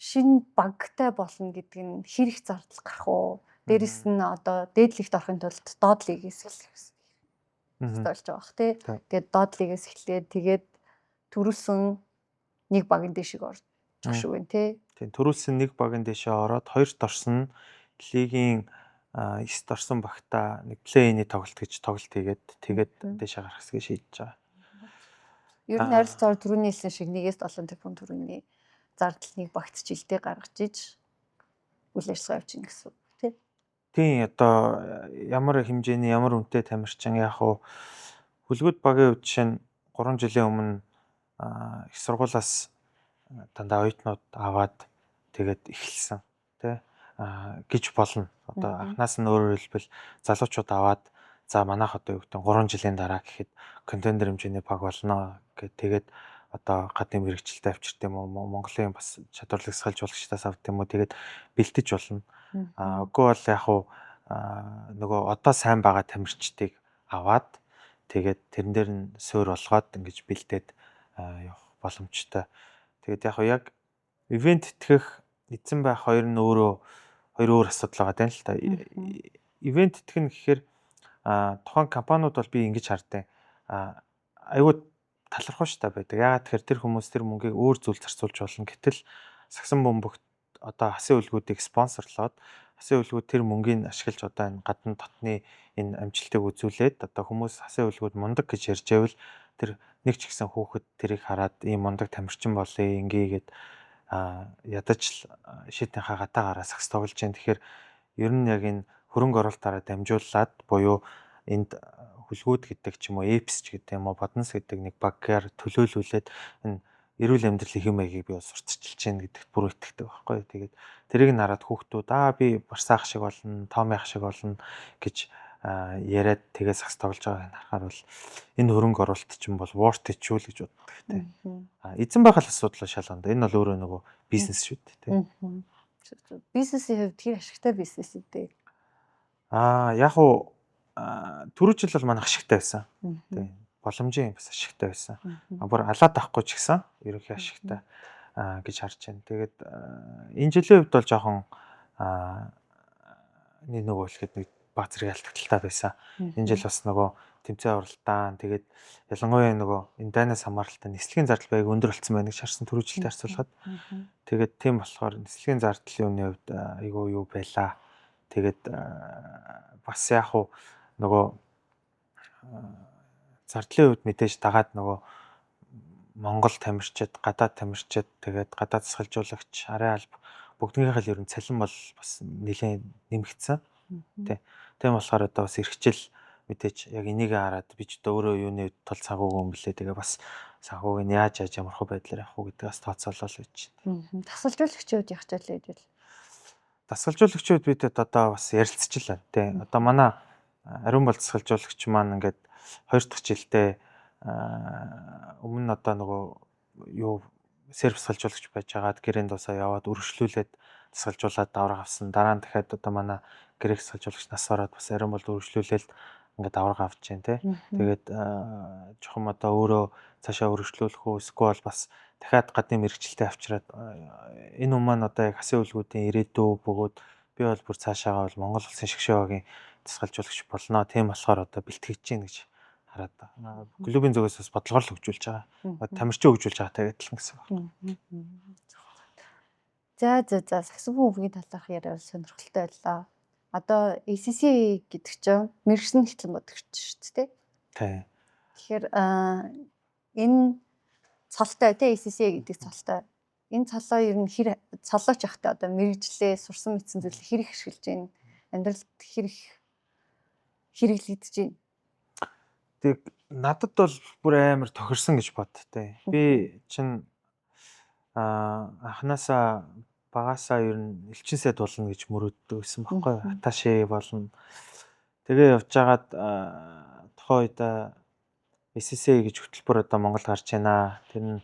шинэ багтай болно гэдэг нь хэрэг зардал гарах уу? Дээрэс нь одоо дээдлэгт орохын тулд доод лигээс эхлэх гэсэн болж байгаа бах тий. Тэгээд доод лигээс эхлээд тэгээд төрүүлсэн нэг багийн дэшиг орж шүү гэн тий. Тийм төрүүлсэн нэг багийн дэшээ ороод хоёрт орсон лигийн 9-т орсон багтаа нэг плей-ины тоглолт гэж тоглолт тэгээд дэшээ гарах хэсгээ шийдэж байгаа. Ер нь харилцаар түрүүний хэлсэн шиг 1-7 тэрбум төгрөгийн зардлыг багт жилдээ гаргаж иж үйл ажиллагаа явуулж гин гэсэн үг тий. Тийм одоо ямар хэмжээний ямар үнэтэй тамирчин яг хуу хүлгүүд багийн хувьд жишээ нь 3 жилийн өмнө их сургуулаас дандаа оюутнууд аваад тэгээд эхэлсэн тий гэж болно. Одоо анхнаас нь өөрөөр хэлбэл залуучууд аваад за манайх одоо юу гэдэг 3 жилийн дараа гэхэд контендер хэмжээний баг болно гэд тэгээд одоо гадны мэрэгчлэлтэй авчирт юм уу Монголын бас чадварлаг сахилжуулагчдаас авт юм уу тэгээд бэлтэж болно. Үгүй бол яг хуу нөгөө одоо сайн байгаа тамирчдыг аваад тэгээд тэрэн дээр нь суур болгоод ингэж бэлдээд явах боломжтой. Тэгээд яг ивент итгэх эзэн байх хоёр өөр асуудал байгаа тань л та. Ивент итгэх нь гэхээр тухайн компаниуд бол би ингэж хардیں۔ Айгуу талархуу штай байдаг. Яагаад тэгэхээр тэр хүмүүс тэр мөнгийг өөр зүйл зарцуулж болно. Гэтэл сагсан бөмбөгт одоо хасын үлгүүдийг спонсорлоод хасын үлгүүд тэр мөнгийг ашиглаж одоо энэ гадна дотны энэ амжилтыг үзүүлээд одоо хүмүүс хасын үлгүүд мундаг гэж ярьж байвал тэр нэг ч ихсэн хүүхэд тэрийг хараад ийм мундаг тамирчин болъё ингэгээд ядаж шийднийхаа гатаагаараа сагс тоглож जैन. Тэгэхээр ер нь яг энэ хөрөнгө оруулалтаараа дамжуулаад буюу энд хүлгүүд гэдэг ч юм уу эпс ч гэдэг юм уу боднос гэдэг нэг багаар төлөөлүүлээд энэ эрүүл амьдралын хэм маягийг би сурталчилж जैन гэдэгт бүр итгэдэг байхгүй. Тэгээд тэрийг нараад хүүхдүүд би барсаах шиг болно, тоомих шиг болно гэж яриад тэгээд сагс тоглож байгааг харахаар бол энэ хөрөнгө оруулалт чинь бол worth it шүү л гэж боддог те. Эзэн байхад асуудал шал онд. Энэ бол өөрөө нөгөө бизнес шүү дээ те. Бизнесийн хувьд тэр ашигтай бизнес үү? Яг уу түрүү жил бол манайх ашигтай байсан. Тийм. Боломжийн бас ашигтай байсан. Бүр алаад авахгүй ч гэсэн ерөнхий ашигтай гэж харж байна. Тэгээд энэ жилийн хувьд бол жоохон нэг нөгөө хэлэхэд нэг баг зэрэг алдагдaltaй байсан. Энэ жил бас нөгөө тэмцээн уралдаан тэгээд ялангуяа нөгөө энэ дайнаас хамааралтай нислэгийн зардал байг өндөр болсон байна гэж харсан түрүү жилд харьцуулахад. Тэгээд тийм болохоор нислэгийн зардлын үнийн хувьд айгүй юу байлаа. Тэгээд бас яг уу нөгөө зардлын хувьд мэдээж дагаад нөгөө Монгол тамирчид, гадаад тамирчид тэгээд гадаад засгалжуулагч, арын алба бүгднийхээ л ерөн цалин бол бас нэлээд нэмэгдсэн. Тийм болохоор одоо бас эрхчил мэдээж яг энийг хараад би ч өөрөө юуны тул цагаагүй юм блэ. Тэгээ бас цагаагүй нь яаж ямархуу байдлаар явах уу гэдэг бас тооцоолол байж байна. Тасгалжуулагчид явах жаал байдвал дасгалжуулагчид бидэд одоо бас ярилцчихлаа тий. Одоо манай ариун бол дасгалжуулагч маань ингээд 2 дахь жилдээ өмнө нь одоо нөгөө юу сервис дасгалжуулагч байж байгаад гэрээнд дусаа яваад үргэлжлүүлээд дасгалжуулаад давраг авсан. Дараа нь дахиад одоо манай гэрээ дасгалжуулагч нас ороод бас ариун бол үргэлжлүүлээд ингээд давраг авч जैन тий. Тэгээд жоохон одоо өөрөө цаашаа үргэлжлүүлэх үү эсвэл бас дахиад гадны мэрэгчлэлтэй авчираад энэ хүмүүс маань одоо яг хасын үлгүүдийн ирээдүй бөгөөд би бол бүр цаашаагаа бол Монгол улсын шгшөөгийн дасгалжуулагч болно. Тийм болохоор одоо бэлтгэж जैन гэж хараад байна. Клубын зүгээс бас бодлогоор л хөгжүүлж байгаа. Тамирчин хөгжүүлж байгаатай адилхан гэсэн байна. За саксофон өвгийн талаарх яриа сонирхолтой байлаа. одоо ACC гэдэг чинь мэрэгсэн нэгтлэн бодогч шүү дээ. тий. Тэгэхээр энэ цолтой тий ACC гэдэг цолтой. Энэ цолоо ер нь хэр цолооч явахдаа одоо мэрэгжлээ сурсан мэдсэн зүйлийг хэр их ашиглаж байна. Амьдралд хэр их хэрэглэгдэж байна. Тэг надад бол бүр амар тохирсон гэж бодтой. Би чинь анханасаа багасаа ер нь элчинсэд болно гэж мөрөөддөг байсан байхгүй. Хаташи болно. Тэгээ явж байгаад тухайн үед SSA гэж хөтөлбөр одоо Монгол гарч байна. Тэр нь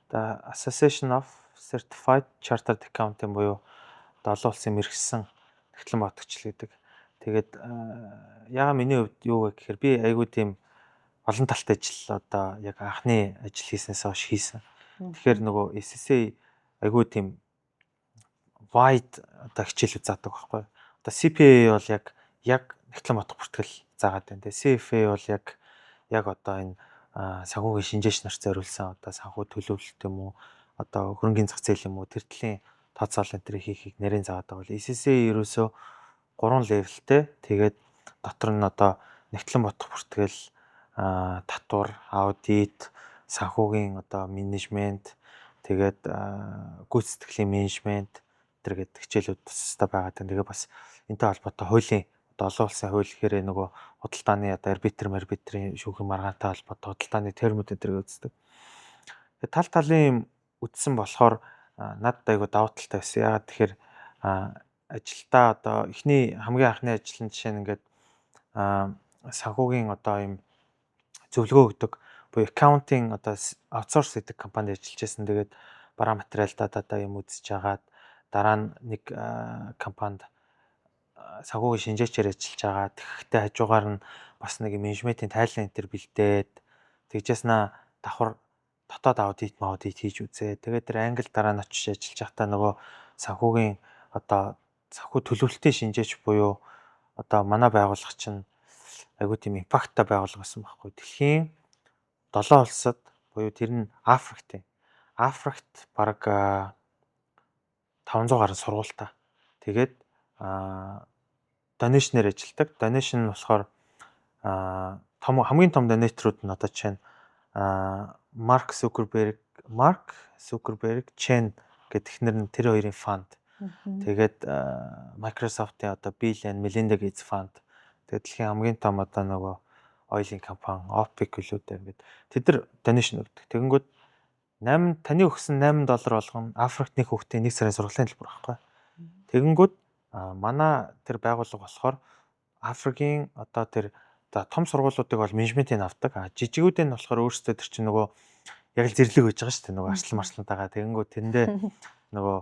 одоо Association of Certified Chartered Accountant буюу одоо олон улсын мэргэжсэн нэгтлэн бодогч гэдэг. Тэгээд яга миний хувьд юу вэ гэхээр би айгүй тийм олон талтай ажил одоо яг анхны ажил хийснээс хойш хийсэн. Тэгэхээр нөгөө SSA айгүй тийм wide одоо хичээлүүд заадаг байхгүй. Одоо CPA бол яг нэгтлэн бодох бүртгэл заагаад байна. Тэгээ CFA бол яг одоо энэ санхүүгийн шинжээч нарт зориулсан одоо санхүү төлөвлөлт юм уу одоо хөрөнгөний зах зээл юм уу тэр төлөлийн тооцоол энэ төр хийхийг нэрийн заадаг бол SSA ерөөсөө 3 левелтэй. Тэгээд дотор нь одоо нэгтлэн бодох бүртгэл татвар, аудит, санхүүгийн одоо менежмент, тэгээд гүйцэтгэлийн менежмент тэр гэдэг хичээлүүд тусдаа байгаа. Тэгээ бас энэтэй холбоотой хуулийн одоо олон улсын хууль гэхээр нөгөө худалдааны одоо арбитрийн шүүхийн маргаантай холбоотой худалдааны термүүд энэ үздэг. Тал талын үтсэн болохоор надад айгу давуу талтай байсан. Яагаад тэгэхээр ажилдаа одоо хамгийн анхны ажил нь жишээ нь ингээд санхүүгийн одоо юм зөвлөгөө өгдөг буюу accounting одоо аутсорс гэдэг компанид ажиллаж байсан. Тэгээд бараа материалдаа дата юм үзэж хагаад дараа нь нэг компанид санхүүгийн шинжээчээр ажиллаж байгаа. Тэгэхдээ хажуугаар нь бас нэг менежментийн тайлан энэ төр бэлдээд тэгжээснаа давхар дотоод аудит хийж үзээ. Тэгээд тэр англи дараа нь очиж ажиллаж байхдаа нөгөө санхүүгийн одоо санхүү төлөвлөлтийн шинжээч буюу одоо манай байгууллага чинь айгуу тийм импакттай байгууллага байсан байхгүй. Дэлхийн 7 улсад буюу тэр нь Африкт бараг 500 гаруй сургуультай. Тэгээд донешнээр ажилладаг. Донешн нь болохоор хамгийн том донетрууд нь одоо чинь Марк Зукерберг Чен гэдэг нэр нь тэр хоёрын фанд. Тэгээд Microsoft-ийн одоо Bill and Melinda Gates фанд. Тэгээд дэлхийн хамгийн том одоо нөгөө ойлын компани OPEC гэлүүдээ ингээд тэд нар донешн өгдөг. Тэгэнгүүт таны өгсөн $8 болгоно Африкт нэг хүүхдийн 1 сарын сургуулийн төлбөр байхгүй. Тэгэнгүүт манай тэр байгууллага болохоор Африкийн одоо тэр том сургуулиудыг бол менежментийг авдаг. Жижигүүдийн нь болохоор өөрсдөө тэр чинь нөгөө яг л зэрлэг байж байгаа шүү дээ. Нөгөө арслан марслантайгаа тэгэнгүүт тэндээ нөгөө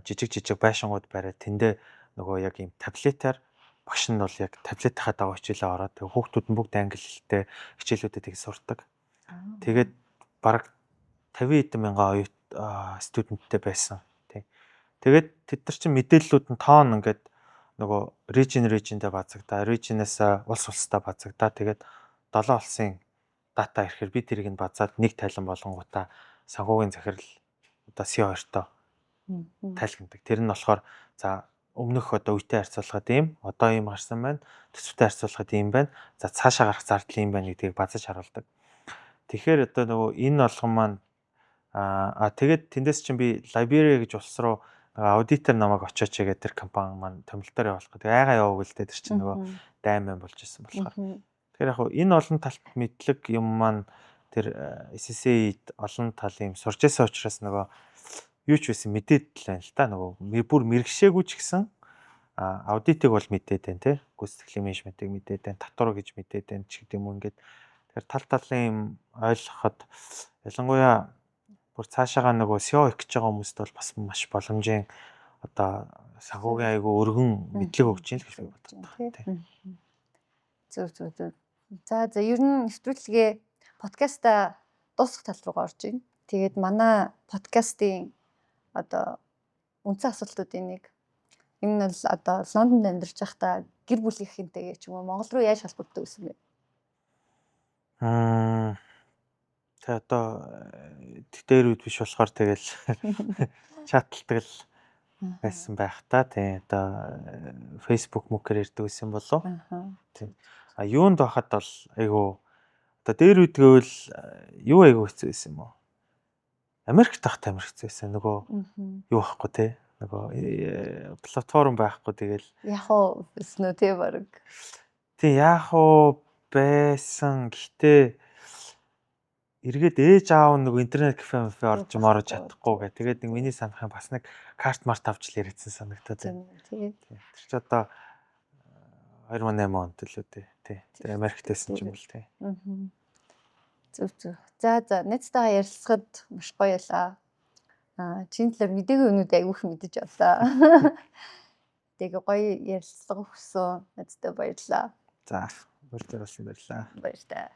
жижиг байшингууд бариад тэндээ нөгөө яг юм таблетаар багш нь бол яг таблетийнхаа дагуу хичээлээ ороод тэгээ хүүхдүүд нь бүгд англи хэлтэй хичээлүүдэд их сурдаг. Тэгээд бараг 50 эд мянган студенттэй байсан. Тэгээд тэд нар чинь мэдээллүүд нь тоон ингээд нөгөө region-тэй базагдаа, region-аас улстай базагдаа. Тэгээд 7 улсын дата ирэхээр би тэрийг нь базаад нэг тайлан болгонгуудаа санхүүгийн захирал одоо C2-тоо тайлгнадаг. Тэр нь болохоор за өмнөх одоо үетэй харьцуулахад ийм, одоо ийм гарсан байна. Төсөвтэй харьцуулахад ийм байна. За цаашаа гарах зардал ийм байна гэдгийг базаж харуулдаг. Тэгэхээр одоо нөгөө энэ болгон маань тэгээд тэндээс чинь би Liberia гэж улс руу аудитор намайг очооч гэдэг тэр компани маань томилтоор явуулах гэдэг. Айгаа яваа гэлдээ тэр чинь нөгөө дайман болж ирсэн болохоор. Тэгэхээр яг энэ олон талт мэдлэг юм маань тэр SSA-д олон талын сурч байсан учраас нөгөө юу ч байсан мэдээд л байна л та. Нөгөө бүр мэрэгшээгүй ч гэсэн аудитыг бол мэдээд байна те. Гүйцэтгэлийн менежментийг мэдээд байна, татвар гэж мэдээд байна ч гэдэг юм уу ингээд. Тэгэхээр тал талын юм ойлгоход ялангуяа бүр цаашаага нөгөө SEO их гэж байгаа хүмүүст бол бас маш боломжийн одоо санхүүгийн айгу өргөн мэдлэг өгч юм л гэж боддог. Зөв. За ер нь нэвтрүүлгээ подкаста дуусах тал руугаа орж байна. Тэгээд манай подкастын одоо үндсэн асуултуудын нэг энэ нь бол одоо Лондонд амьдарч байхдаа гэр бүлийнхэнтэйгээ ч юм уу Монгол руу яаж холбогддог гэсэн бэ? Тэгээ одоо дээр үед биш болохоор тэгэл чаталдаг л байсан байх та тий одоо Facebook мөкөр ирдэг байсан болов. Тий. А юунд байхад бол айгу одоо дээр үдгэвэл юу айгу хэцүү байсан юм уу? Америкт тахт амар хэцүү байсан. Нөгөө юу байхгүй тий. Нөгөө платформ байхгүй тэгэл Яг уу өснө тий баг. тий яах уу байсан. Гэхдээ эргээд ээж аав нөгөө интернет кафе орж морож чадахгүй гэ. Тэгээд нэг миний санахын бас нэг карт март авч л яриадсан санагтаад байна. Тий. Тэр ч одоо 2008 онд л үү тий. Тэр Америкт байсан ч юм бол тий. Зүг. За найзтайгаа ярилцахад маш гоё ялаа. Чиний талаар мэдээгүй юмнууд аявуух мэдэж авлаа. Тэгээ гоё ярилцлага өгсөн. Найзтай баярлалаа. За, урьд болсон баярлалаа. Баярлалаа.